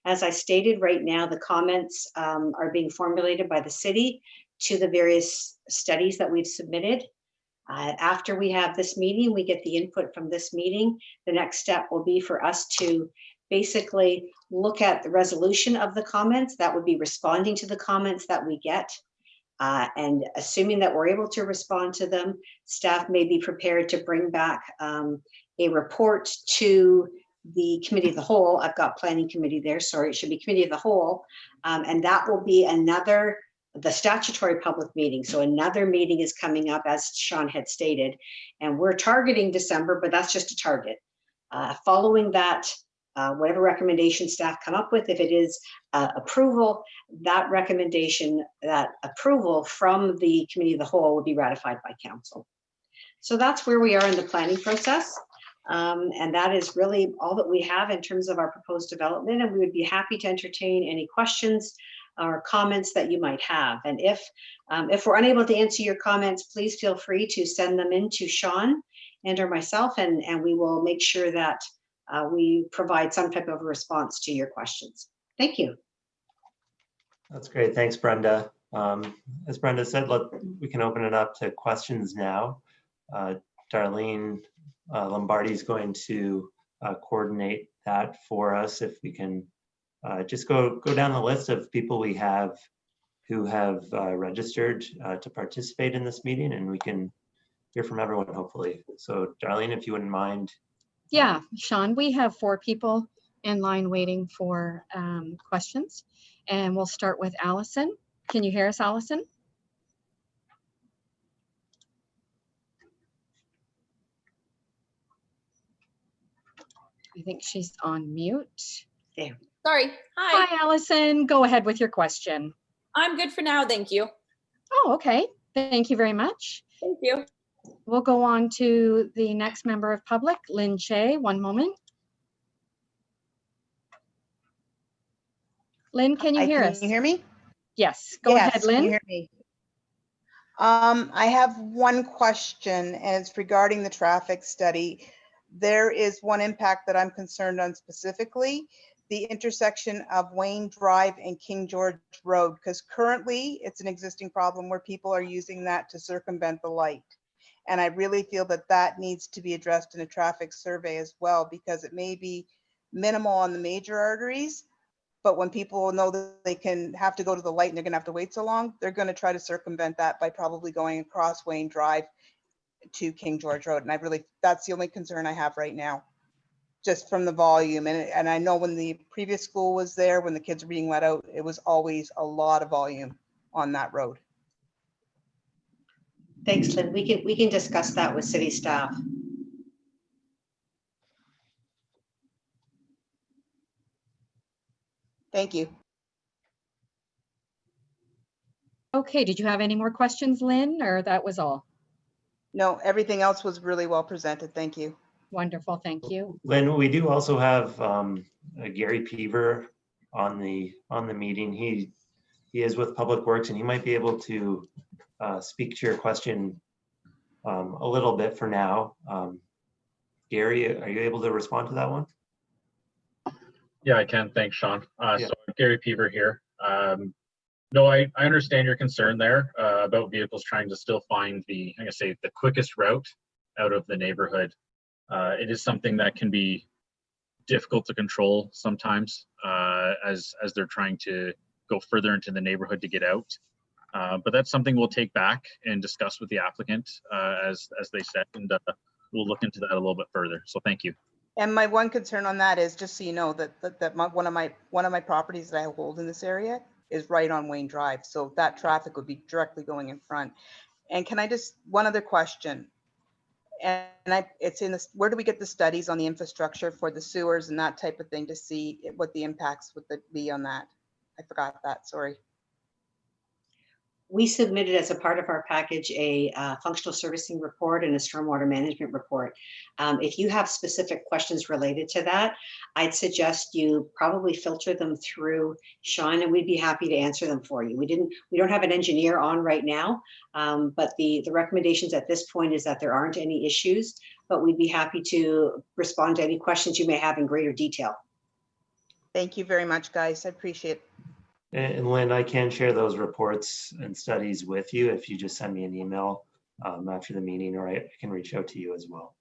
[SPEAKER 5] As I stated, right now the comments are being formulated by the city to the various studies that we've submitted. After we have this meeting, we get the input from this meeting. The next step will be for us to basically look at the resolution of the comments. That would be responding to the comments that we get. And assuming that we're able to respond to them, staff may be prepared to bring back a report to the committee of the whole. I've got planning committee there, sorry, it should be committee of the whole. And that will be the statutory public meeting. So another meeting is coming up, as Sean had stated, and we're targeting December, but that's just a target. Following that, whatever recommendation staff come up with, if it is approval, that recommendation, that approval from the committee of the whole would be ratified by council. So that's where we are in the planning process. And that is really all that we have in terms of our proposed development. And we would be happy to entertain any questions or comments that you might have. And if we're unable to answer your comments, please feel free to send them in to Sean and or myself, and we will make sure that we provide some type of a response to your questions. Thank you.
[SPEAKER 3] That's great. Thanks, Brenda. As Brenda said, we can open it up to questions now. Darlene Lombardi is going to coordinate that for us. If we can just go down the list of people we have who have registered to participate in this meeting, and we can hear from everyone, hopefully. So Darlene, if you wouldn't mind.
[SPEAKER 6] Yeah, Sean, we have 4 people in line waiting for questions, and we'll start with Allison. Can you hear us, Allison? I think she's on mute.
[SPEAKER 5] There.
[SPEAKER 11] Sorry. Hi.
[SPEAKER 6] Hi, Allison. Go ahead with your question.
[SPEAKER 11] I'm good for now. Thank you.
[SPEAKER 6] Oh, okay. Thank you very much.
[SPEAKER 11] Thank you.
[SPEAKER 6] We'll go on to the next member of public, Lynn Shea. One moment. Lynn, can you hear us?
[SPEAKER 12] Can you hear me?
[SPEAKER 6] Yes, go ahead, Lynn.
[SPEAKER 12] Can you hear me? I have one question, and it's regarding the traffic study. There is one impact that I'm concerned on specifically, the intersection of Wayne Drive and King George Road, because currently it's an existing problem where people are using that to circumvent the light. And I really feel that that needs to be addressed in a traffic survey as well, because it may be minimal on the major arteries, but when people know that they have to go to the light and they're gonna have to wait so long, they're gonna try to circumvent that by probably going across Wayne Drive to King George Road. And that's the only concern I have right now, just from the volume. And I know when the previous school was there, when the kids were being let out, it was always a lot of volume on that road.
[SPEAKER 5] Thanks, Lynn. We can discuss that with city staff.
[SPEAKER 12] Thank you.
[SPEAKER 6] Okay, did you have any more questions, Lynn, or that was all?
[SPEAKER 12] No, everything else was really well presented. Thank you.
[SPEAKER 6] Wonderful, thank you.
[SPEAKER 3] Lynn, we do also have Gary Peaver on the meeting. He is with Public Works, and he might be able to speak to your question a little bit for now. Gary, are you able to respond to that one?
[SPEAKER 13] Yeah, I can. Thanks, Sean.
[SPEAKER 3] Yeah.
[SPEAKER 13] So Gary Peaver here. No, I understand your concern there about vehicles trying to still find the, I'm gonna say, the quickest route out of the neighborhood. It is something that can be difficult to control sometimes as they're trying to go further into the neighborhood to get out. But that's something we'll take back and discuss with the applicant as they said, and we'll look into that a little bit further. So thank you.
[SPEAKER 12] And my one concern on that is, just so you know, that one of my properties that I hold in this area is right on Wayne Drive. So that traffic would be directly going in front. And can I just, one other question? And it's in this, where do we get the studies on the infrastructure for the sewers and that type of thing to see what the impacts would be on that? I forgot that, sorry.
[SPEAKER 5] We submitted as a part of our package a functional servicing report and a stormwater management report. If you have specific questions related to that, I'd suggest you probably filter them through Sean, and we'd be happy to answer them for you. We don't have an engineer on right now, but the recommendations at this point is that there aren't any issues, but we'd be happy to respond to any questions you may have in greater detail.
[SPEAKER 12] Thank you very much, guys. I appreciate it.
[SPEAKER 3] And Lynn, I can share those reports and studies with you if you just send me an email after the meeting, or I can reach out to you as well.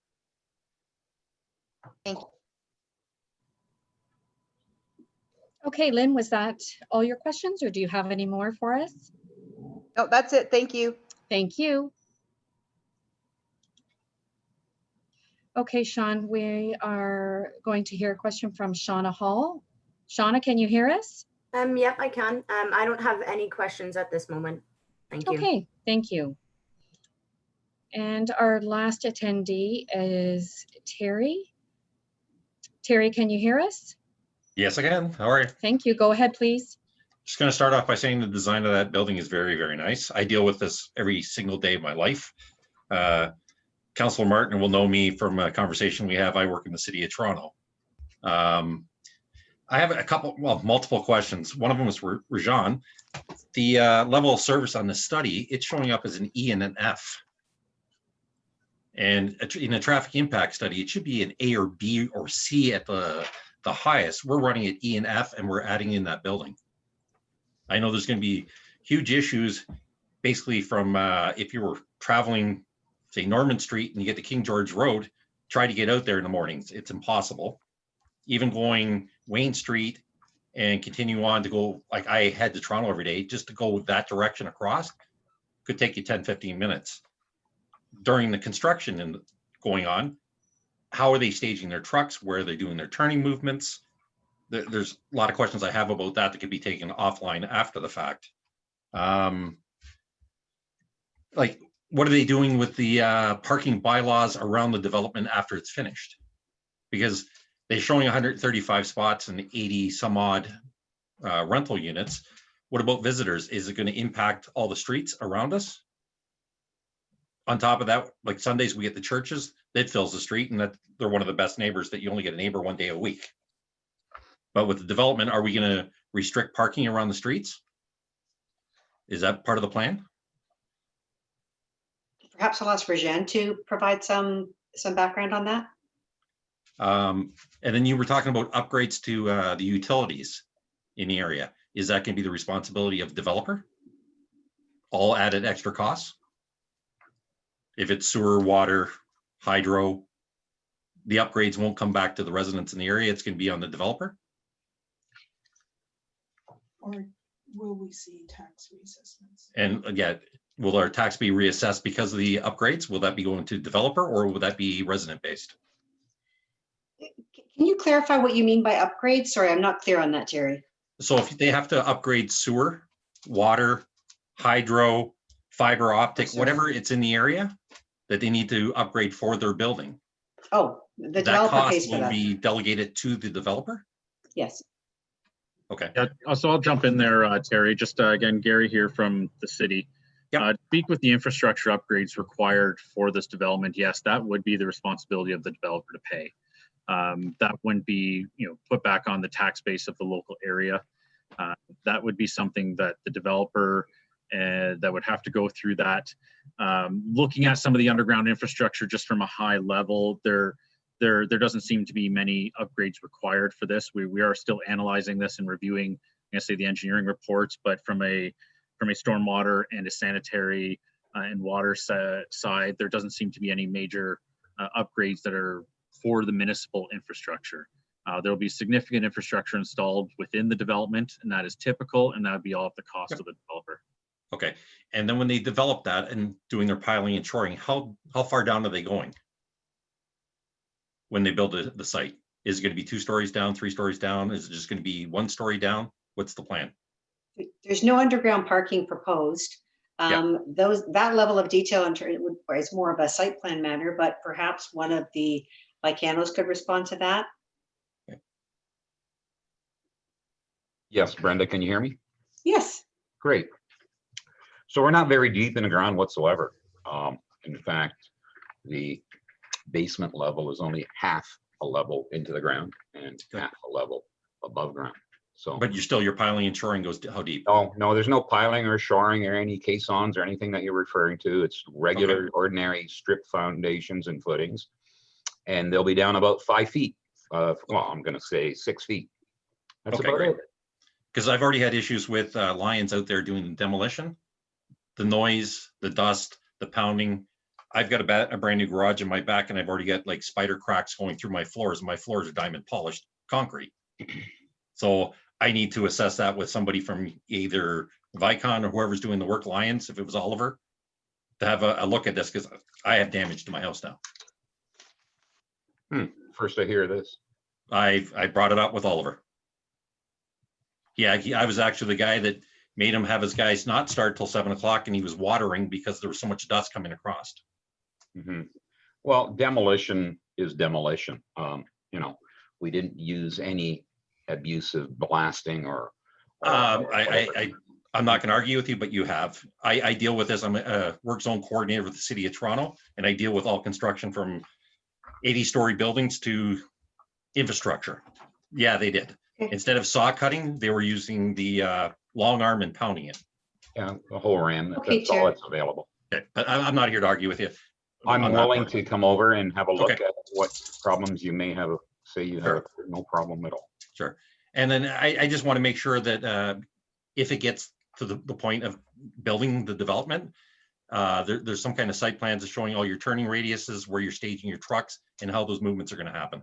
[SPEAKER 12] Thank you.
[SPEAKER 6] Okay, Lynn, was that all your questions, or do you have any more for us?
[SPEAKER 12] No, that's it. Thank you.
[SPEAKER 6] Thank you. Okay, Sean, we are going to hear a question from Shauna Hall. Shauna, can you hear us?
[SPEAKER 14] Yep, I can. I don't have any questions at this moment. Thank you.
[SPEAKER 6] Okay, thank you. And our last attendee is Terry. Terry, can you hear us?
[SPEAKER 15] Yes, I can. How are you?
[SPEAKER 6] Thank you. Go ahead, please.
[SPEAKER 15] Just going to start off by saying the design of that building is very, very nice. I deal with this every single day of my life. Councilor Martin will know me from a conversation we have. I work in the city of Toronto. I have a couple, well, multiple questions. One of them is for Rajan. The level of service on the study, it's showing up as an E and an F. And in a traffic impact study, it should be an A or B or C at the highest. We're running at E and F, and we're adding in that building. I know there's going to be huge issues basically from if you were traveling, say, Norman Street and you get to King George Road, try to get out there in the mornings. It's impossible. Even going Wayne Street and continue on to go, like I head to Toronto every day, just to go that direction across could take you 10, 15 minutes. During the construction and going on, how are they staging their trucks? Where are they doing their turning movements? There's a lot of questions I have about that could be taken offline after the fact. Like, what are they doing with the parking bylaws around the development after it's finished? Because they're showing 135 spots and 80 some odd rental units. What about visitors? Is it going to impact all the streets around us? On top of that, like Sundays, we get the churches, that fills the street, and that they're one of the best neighbors that you only get a neighbor one day a week. But with the development, are we going to restrict parking around the streets? Is that part of the plan?
[SPEAKER 5] Perhaps I'll ask Rajan to provide some background on that.
[SPEAKER 15] And then you were talking about upgrades to the utilities in the area. Is that going to be the responsibility of developer? All added extra costs? If it's sewer, water, hydro, the upgrades won't come back to the residents in the area. It's going to be on the developer?
[SPEAKER 16] Or will we see tax reassessments?
[SPEAKER 15] And again, will our tax be reassessed because of the upgrades? Will that be going to developer, or will that be resident based?
[SPEAKER 5] Can you clarify what you mean by upgrades? Sorry, I'm not clear on that, Terry.
[SPEAKER 15] So if they have to upgrade sewer, water, hydro, fiber optic, whatever it's in the area that they need to upgrade for their building.
[SPEAKER 5] Oh, the
[SPEAKER 15] that
[SPEAKER 5] developer
[SPEAKER 15] cost
[SPEAKER 5] pays for
[SPEAKER 15] will
[SPEAKER 5] that.
[SPEAKER 15] be delegated to the developer?
[SPEAKER 5] Yes.
[SPEAKER 15] Okay.
[SPEAKER 13] Yeah, so I'll jump in there, Terry. Just again, Gary here from the city. Speak with the infrastructure upgrades required for this development. Yes, that would be the responsibility of the developer to pay. That wouldn't be, put back on the tax base of the local area. That would be something that the developer that would have to go through that. Looking at some of the underground infrastructure just from a high level, there doesn't seem to be many upgrades required for this. We are still analyzing this and reviewing, the engineering reports, but from a stormwater and a sanitary and water side, there doesn't seem to be any major upgrades that are for the municipal infrastructure. There will be significant infrastructure installed within the development, and that is typical, and that would be all at the cost of the developer.
[SPEAKER 15] Okay, and then when they develop that and doing their piling and shoring, how far down are they going? When they build the site, is it going to be 2 stories down, 3 stories down? Is it just going to be 1 story down? What's the plan?
[SPEAKER 5] There's no underground parking proposed. That level of detail is more of a site plan matter, but perhaps one of the Lycanos could respond to that.
[SPEAKER 15] Okay.
[SPEAKER 17] Yes, Brenda, can you hear me?
[SPEAKER 5] Yes.
[SPEAKER 17] Great. So we're not very deep in the ground whatsoever. In fact, the basement level is only half a level into the ground and half a level above ground. So,
[SPEAKER 15] but your piling and shoring goes how deep?
[SPEAKER 17] No, there's no piling or shoring or any caissons or anything that you're referring to. It's regular, ordinary strip foundations and footings, and they'll be down about 5 feet. Well, I'm going to say 6 feet. That's about it.
[SPEAKER 15] Because I've already had issues with Lions out there doing demolition, the noise, the dust, the pounding. I've got a brand new garage in my back, and I've already got like spider cracks going through my floors. My floors are diamond polished concrete. So I need to assess that with somebody from either Vicon or whoever's doing the work, Lions, if it was Oliver, to have a look at this, because I have damage to my house now.
[SPEAKER 17] First I hear this.
[SPEAKER 15] I brought it up with Oliver. Yeah, I was actually the guy that made him have his guys not start till 7 o'clock, and he was watering because there was so much dust coming across.
[SPEAKER 17] Well, demolition is demolition. We didn't use any abusive blasting or
[SPEAKER 15] I'm not going to argue with you, but you have. I deal with this. I'm a work zone coordinator with the City of Toronto, and I deal with all construction from 80-story buildings to infrastructure. Yeah, they did. Instead of saw cutting, they were using the long arm and pounding it.
[SPEAKER 17] Yeah, the whole ram. That's all that's available.
[SPEAKER 15] Okay, but I'm not here to argue with you.
[SPEAKER 17] I'm willing to come over and have a look at what problems you may have. Say you have no problem at all.
[SPEAKER 15] Sure. And then I just want to make sure that if it gets to the point of building the development, there's some kind of site plans showing all your turning radiuses, where you're staging your trucks, and how those movements are going to happen.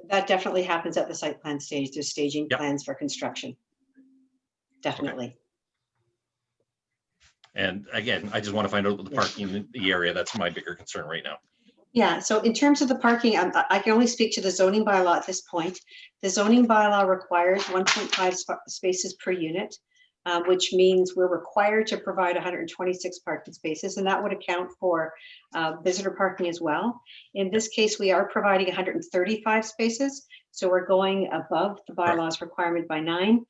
[SPEAKER 5] That definitely happens at the site plan stage. There's staging plans for construction. Definitely.
[SPEAKER 15] Okay. And again, I just want to find out the parking in the area. That's my bigger concern right now.
[SPEAKER 5] Yeah, so in terms of the parking, I can only speak to the zoning bylaw at this point. The zoning bylaw requires 1.5 spaces per unit, which means we're required to provide 126 parking spaces, and that would account for visitor parking as well. In this case, we are providing 135 spaces, so we're going above the bylaw's requirement by 9.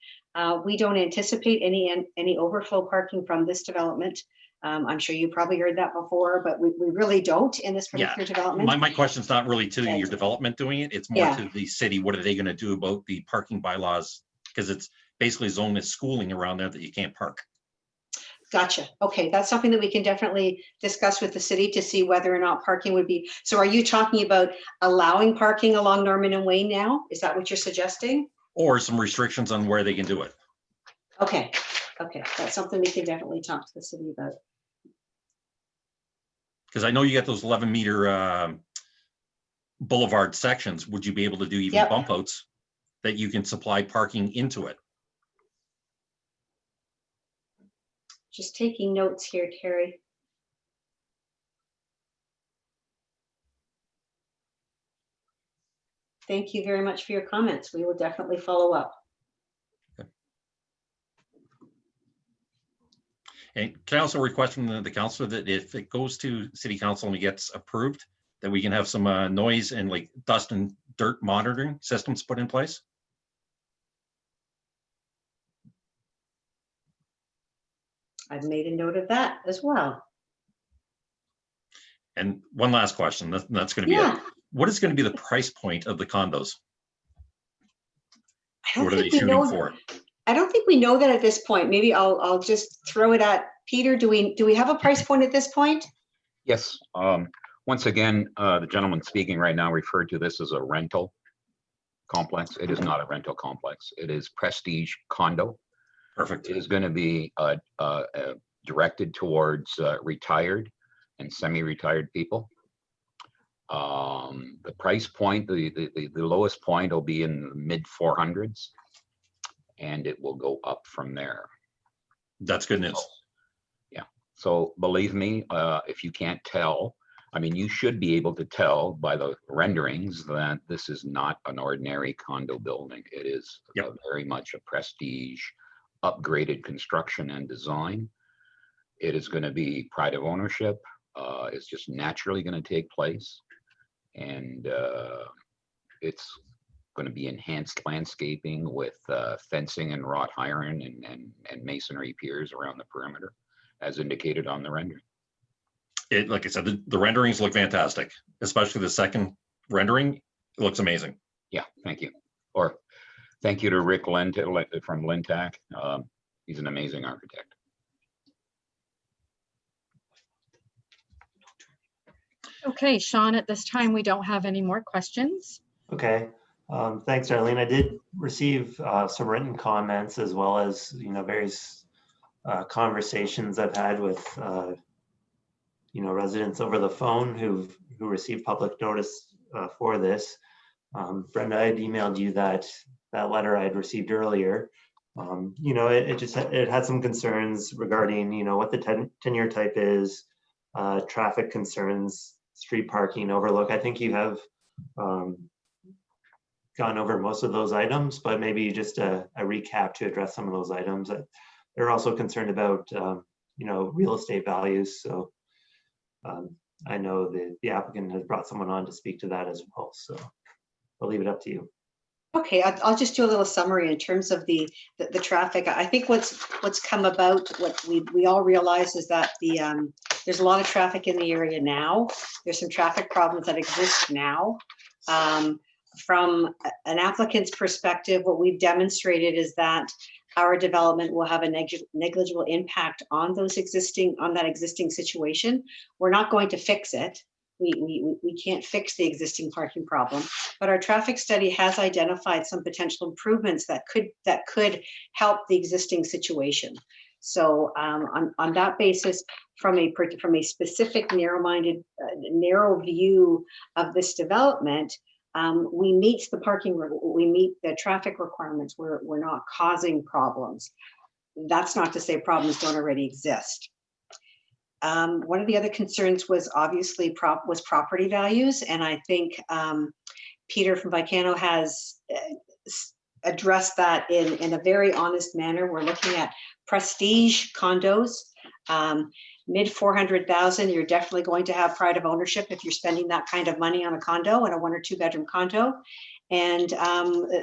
[SPEAKER 5] We don't anticipate any overflow parking from this development. I'm sure you probably heard that before, but we really don't in this particular development.
[SPEAKER 15] My question's not really to your development doing it. It's more to the city. What are they going to do about the parking bylaws? Because it's basically zoned as schooling around there that you can't park.
[SPEAKER 5] Gotcha. Okay, that's something that we can definitely discuss with the city to see whether or not parking would be. So are you talking about allowing parking along Norman and Wayne now? Is that what you're suggesting?
[SPEAKER 15] Or some restrictions on where they can do it.
[SPEAKER 5] Okay, that's something we can definitely talk to the city about.
[SPEAKER 15] Because I know you got those 11-meter boulevard sections. Would you be able to do even bump outs that you can supply parking into it?
[SPEAKER 5] Just taking notes here, Terry. Thank you very much for your comments. We will definitely follow up.
[SPEAKER 15] And can I also request from the councilor that if it goes to city council and it gets approved, that we can have some noise and like dust and dirt monitoring systems put in place?
[SPEAKER 5] I've made a note of that as well.
[SPEAKER 15] And one last question, that's going to be
[SPEAKER 5] Yeah.
[SPEAKER 15] it. What is going to be the price point of the condos?
[SPEAKER 5] I don't
[SPEAKER 15] What are they
[SPEAKER 5] think we
[SPEAKER 15] shooting
[SPEAKER 5] know.
[SPEAKER 15] for?
[SPEAKER 5] I don't think we know that at this point. Maybe I'll just throw it at Peter. Do we have a price point at this point?
[SPEAKER 17] Yes. Once again, the gentleman speaking right now referred to this as a rental complex. It is not a rental complex. It is prestige condo.
[SPEAKER 15] Perfect.
[SPEAKER 17] It is going to be directed towards retired and semi-retired people. The price point, the lowest point will be in the mid 400s, and it will go up from there.
[SPEAKER 15] That's good news.
[SPEAKER 17] Yeah. So believe me, if you can't tell, I mean, you should be able to tell by the renderings that this is not an ordinary condo building. It is very much a prestige, upgraded construction and design. It is going to be pride of ownership. It's just naturally going to take place. And it's going to be enhanced landscaping with fencing and wrought iron and masonry piers around the perimeter, as indicated on the rendering.
[SPEAKER 15] Like I said, the renderings look fantastic, especially the second rendering. It looks amazing.
[SPEAKER 17] Yeah, thank you. Or thank you to Rick Lent from Lintac. He's an amazing architect.
[SPEAKER 6] Okay, Sean, at this time, we don't have any more questions.
[SPEAKER 3] Okay, thanks, Darlene. I did receive some written comments as well as, various conversations I've had with, residents over the phone who received public notice for this. Brenda, I had emailed you that letter I had received earlier. It had some concerns regarding, what the tenure type is, traffic concerns, street parking, overlook. I think you have gone over most of those items, but maybe just a recap to address some of those items. They're also concerned about, real estate values. So I know the applicant has brought someone on to speak to that as well. So I'll leave it up to you.
[SPEAKER 5] Okay, I'll just do a little summary in terms of the traffic. I think what's come about, what we all realize is that there's a lot of traffic in the area now. There's some traffic problems that exist now. From an applicant's perspective, what we've demonstrated is that our development will have a negligible impact on that existing situation. We're not going to fix it. We can't fix the existing parking problem, but our traffic study has identified some potential improvements that could help the existing situation. So on that basis, from a specific narrow view of this development, we meet the traffic requirements. We're not causing problems. That's not to say problems don't already exist. One of the other concerns was obviously property values, and I think Peter from Vicano has addressed that in a very honest manner. We're looking at prestige condos, mid 400,000. You're definitely going to have pride of ownership if you're spending that kind of money on a condo, and a 1 or 2 bedroom condo. And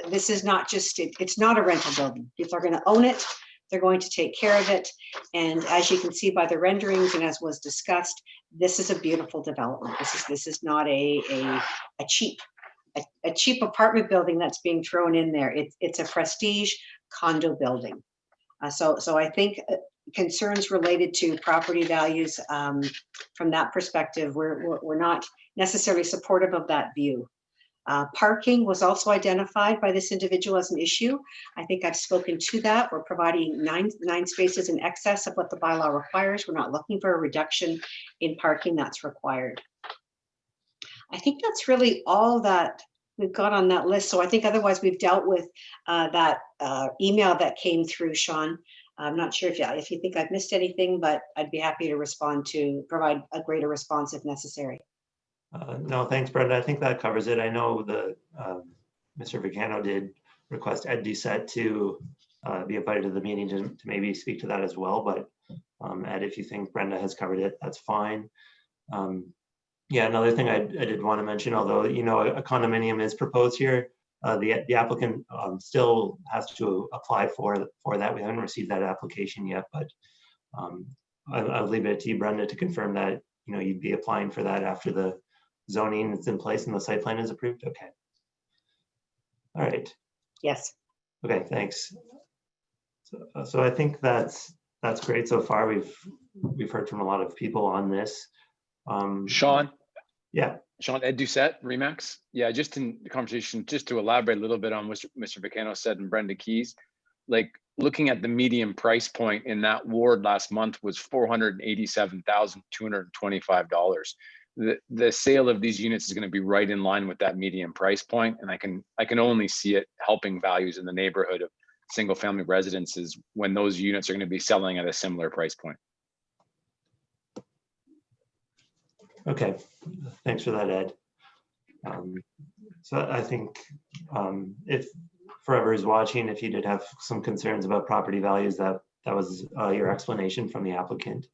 [SPEAKER 5] this is not just it's not a rental building. People are going to own it. They're going to take care of it. And as you can see by the renderings and as was discussed, this is a beautiful development. This is not a cheap apartment building that's being thrown in there. It's a prestige condo building. So I think concerns related to property values from that perspective, we're not necessarily supportive of that view. Parking was also identified by this individual as an issue. I think I've spoken to that. We're providing nine spaces in excess of what the bylaw requires. We're not looking for a reduction in parking that's required. I think that's really all that we've got on that list. So I think otherwise we've dealt with that email that came through, Sean. I'm not sure if you think I've missed anything, but I'd be happy to provide a greater response if necessary.
[SPEAKER 3] No, thanks, Brenda. I think that covers it. I know Mr. Vicano did request Ed Doucette to be invited to the meeting to maybe speak to that as well. But Ed, if you think Brenda has covered it, that's fine. Yeah, another thing I did want to mention, although a condominium is proposed here, the applicant still has to apply for that. We haven't received that application yet, but I'll leave it to you, Brenda, to confirm that, you'd be applying for that after the zoning is in place and the site plan is approved. Okay. All right.
[SPEAKER 5] Yes.
[SPEAKER 3] Okay, thanks. So I think that's great so far. We've heard from a lot of people on this.
[SPEAKER 18] Sean?
[SPEAKER 3] Yeah.
[SPEAKER 18] Sean, Ed Doucette, Remax. Yeah, just in the conversation, just to elaborate a little bit on what Mr. Vacano said and Brenda Keys, like looking at the median price point in that ward last month was $487,225. The sale of these units is going to be right in line with that median price point, and I can only see it helping values in the neighborhood of single family residences when those units are going to be selling at a similar price point.
[SPEAKER 3] Okay, thanks for that, Ed. So I think if Forever is watching, if you did have some concerns about property values, that was your explanation from the applicant.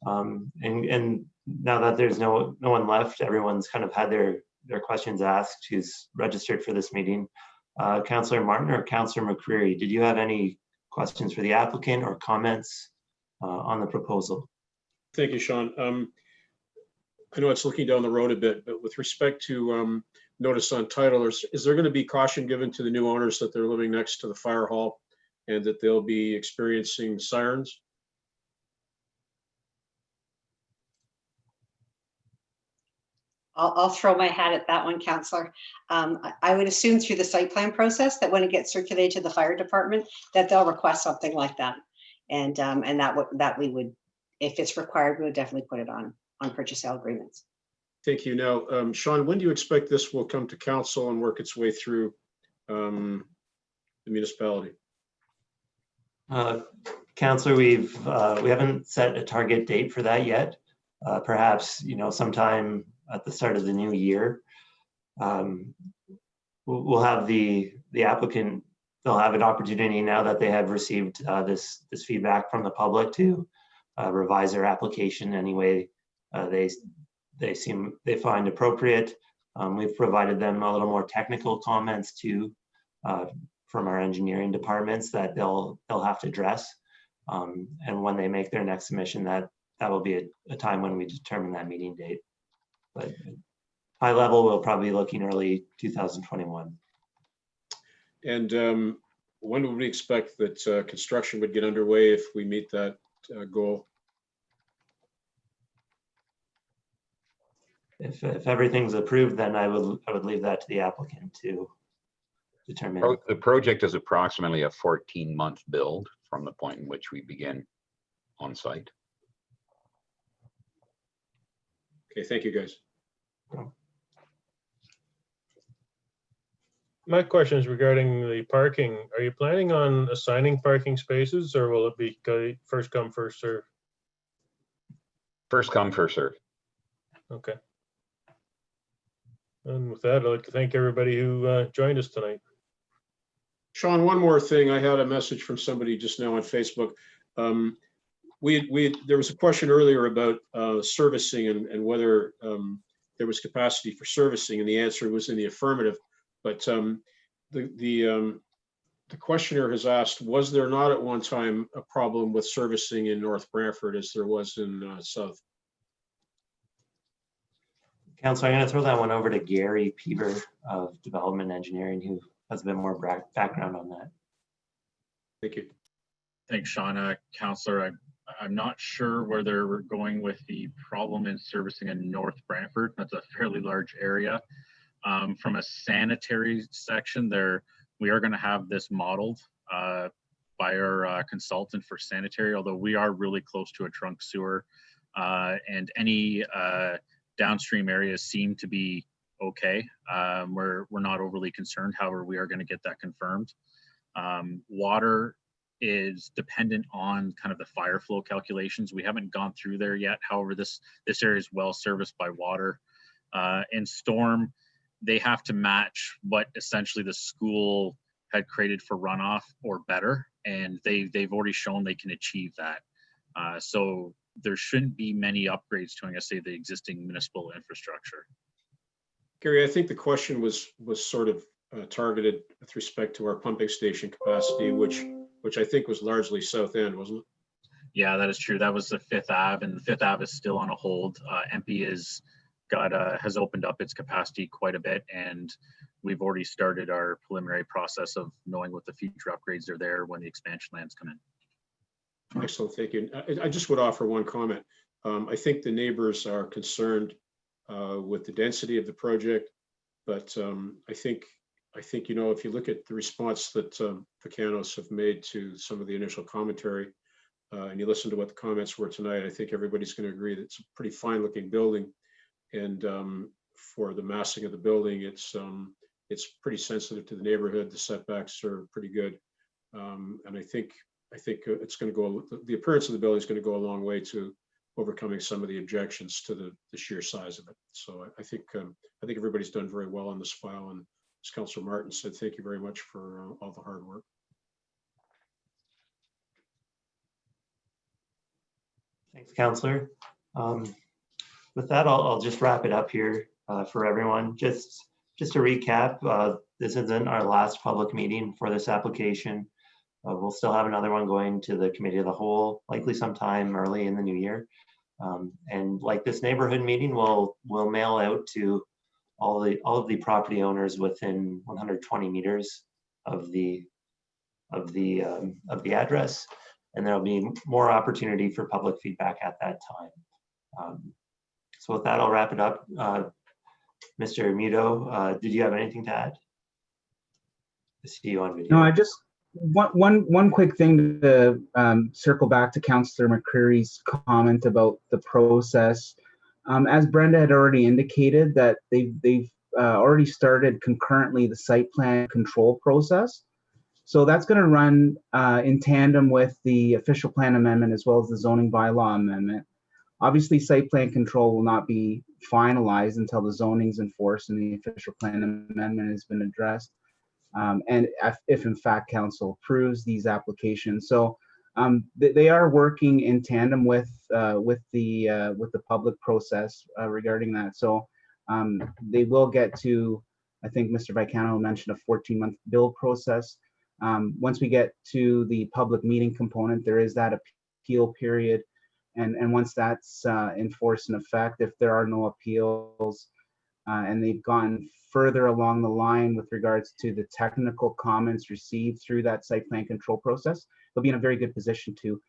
[SPEAKER 3] And now that there's no one left, everyone's kind of had their questions asked who's registered for this meeting. Councillor Martin or Councillor McCreary, did you have any questions for the applicant or comments on the proposal?
[SPEAKER 4] Thank you, Sean. I know it's looking down the road a bit, but with respect to notice on title, is there going to be caution given to the new owners that they're living next to the fire hall and that they'll be experiencing sirens?
[SPEAKER 5] I'll throw my hat at that one, Councillor. I would assume through the site plan process that when it gets circulated to the fire department, that they'll request something like that. And that we would, if it's required, we would definitely put it on purchase sale agreements.
[SPEAKER 4] Thank you. Now, Sean, when do you expect this will come to council and work its way through the municipality?
[SPEAKER 3] Councillor, we haven't set a target date for that yet. Perhaps, sometime at the start of the new year. We'll have the applicant, they'll have an opportunity now that they have received this feedback from the public to revise their application any way they find appropriate. We've provided them a little more technical comments too from our engineering departments that they'll have to address. And when they make their next submission, that will be a time when we determine that meeting date. But high level, we'll probably be looking early 2021.
[SPEAKER 4] And when would we expect that construction would get underway if we meet that goal?
[SPEAKER 3] If everything's approved, then I would leave that to the applicant to determine.
[SPEAKER 17] The project is approximately a 14-month build from the point in which we begin on site.
[SPEAKER 4] Okay, thank you, guys.
[SPEAKER 1] My question is regarding the parking. Are you planning on assigning parking spaces or will it be first come, first serve?
[SPEAKER 17] First come, first serve.
[SPEAKER 1] Okay. And with that, I'd like to thank everybody who joined us tonight.
[SPEAKER 4] Sean, one more thing. I had a message from somebody just now on Facebook. There was a question earlier about servicing and whether there was capacity for servicing, and the answer was in the affirmative. But the questioner has asked, was there not at one time a problem with servicing in North Brantford as there was in South?
[SPEAKER 3] Councilor, I'm going to throw that one over to Gary Peever of Development Engineering, who has a bit more background on that.
[SPEAKER 4] Thank you.
[SPEAKER 13] Thanks, Sean. Councillor, I'm not sure where they're going with the problem in servicing in North Brantford. That's a fairly large area. From a sanitary section there, we are going to have this modeled by our consultant for sanitary, although we are really close to a trunk sewer and any downstream areas seem to be okay. We're not overly concerned. However, we are going to get that confirmed. Water is dependent on kind of the fire flow calculations. We haven't gone through there yet. However, this area is well serviced by water. In storm, they have to match what essentially the school had created for runoff or better, and they've already shown they can achieve that. So there shouldn't be many upgrades to, I guess, say, the existing municipal infrastructure.
[SPEAKER 4] Gary, I think the question was sort of targeted with respect to our pumping station capacity, which I think was largely South End, wasn't it?
[SPEAKER 13] Yeah, that is true. That was the Fifth Ave, and the Fifth Ave is still on a hold. MP has opened up its capacity quite a bit, and we've already started our preliminary process of knowing what the future upgrades are there when the expansion lands come in.
[SPEAKER 4] Excellent, thank you. I just would offer one comment. I think the neighbors are concerned with the density of the project, but I think, you know, if you look at the response that Picanos have made to some of the initial commentary, and you listen to what the comments were tonight, I think everybody's going to agree that it's a pretty fine looking building. And for the massing of the building, it's pretty sensitive to the neighborhood. The setbacks are pretty good. And I think it's going to go, the appearance of the building is going to go a long way to overcoming some of the objections to the sheer size of it. So I think everybody's done very well on this file. And as Councillor Martin said, thank you very much for all the hard work.
[SPEAKER 3] Thanks, Councillor. With that, I'll just wrap it up here for everyone. Just to recap, this isn't our last public meeting for this application. We'll still have another one going to the committee of the whole, likely sometime early in the new year. And like this neighborhood meeting, we'll mail out to all of the property owners within 120 meters of the address, and there'll be more opportunity for public feedback at that time. So with that, I'll wrap it up. Mr. Muto, did you have anything to add? I see you on video.
[SPEAKER 19] No, I just one quick thing to circle back to Councillor McCreary's comment about the process. As Brenda had already indicated, that they've already started concurrently the site plan control process. So that's going to run in tandem with the official plan amendment as well as the zoning bylaw amendment. Obviously, site plan control will not be finalized until the zoning's enforced and the official plan amendment has been addressed. And if in fact council approves these applications. So they are working in tandem with the public process regarding that. So they will get to, I think Mr. Vicano mentioned a 14-month build process. Once we get to the public meeting component, there is that appeal period. And once that's in force and effect, if there are no appeals and they've gone further along the line with regards to the technical comments received through that site plan control process, they'll be in a very good position to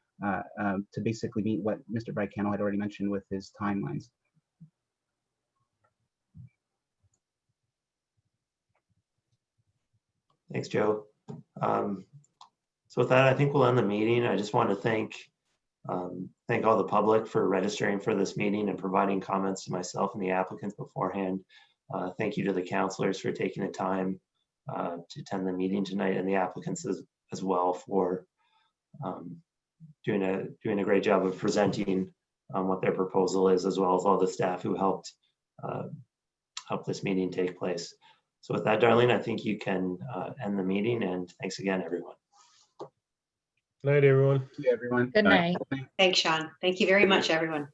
[SPEAKER 19] basically meet what Mr. Vicano had already mentioned with his timelines.
[SPEAKER 3] Thanks, Joe. So with that, I think we'll end the meeting. I just want to thank all the public for registering for this meeting and providing comments to myself and the applicants beforehand. Thank you to the councillors for taking the time to attend the meeting tonight, and the applicants as well for doing a great job of presenting what their proposal is, as well as all the staff who helped this meeting take place. So with that, Darlene, I think you can end the meeting, and thanks again, everyone.
[SPEAKER 1] Good night, everyone.
[SPEAKER 19] Thank you, everyone.
[SPEAKER 6] Good night.
[SPEAKER 5] Thanks, Sean. Thank you very much, everyone.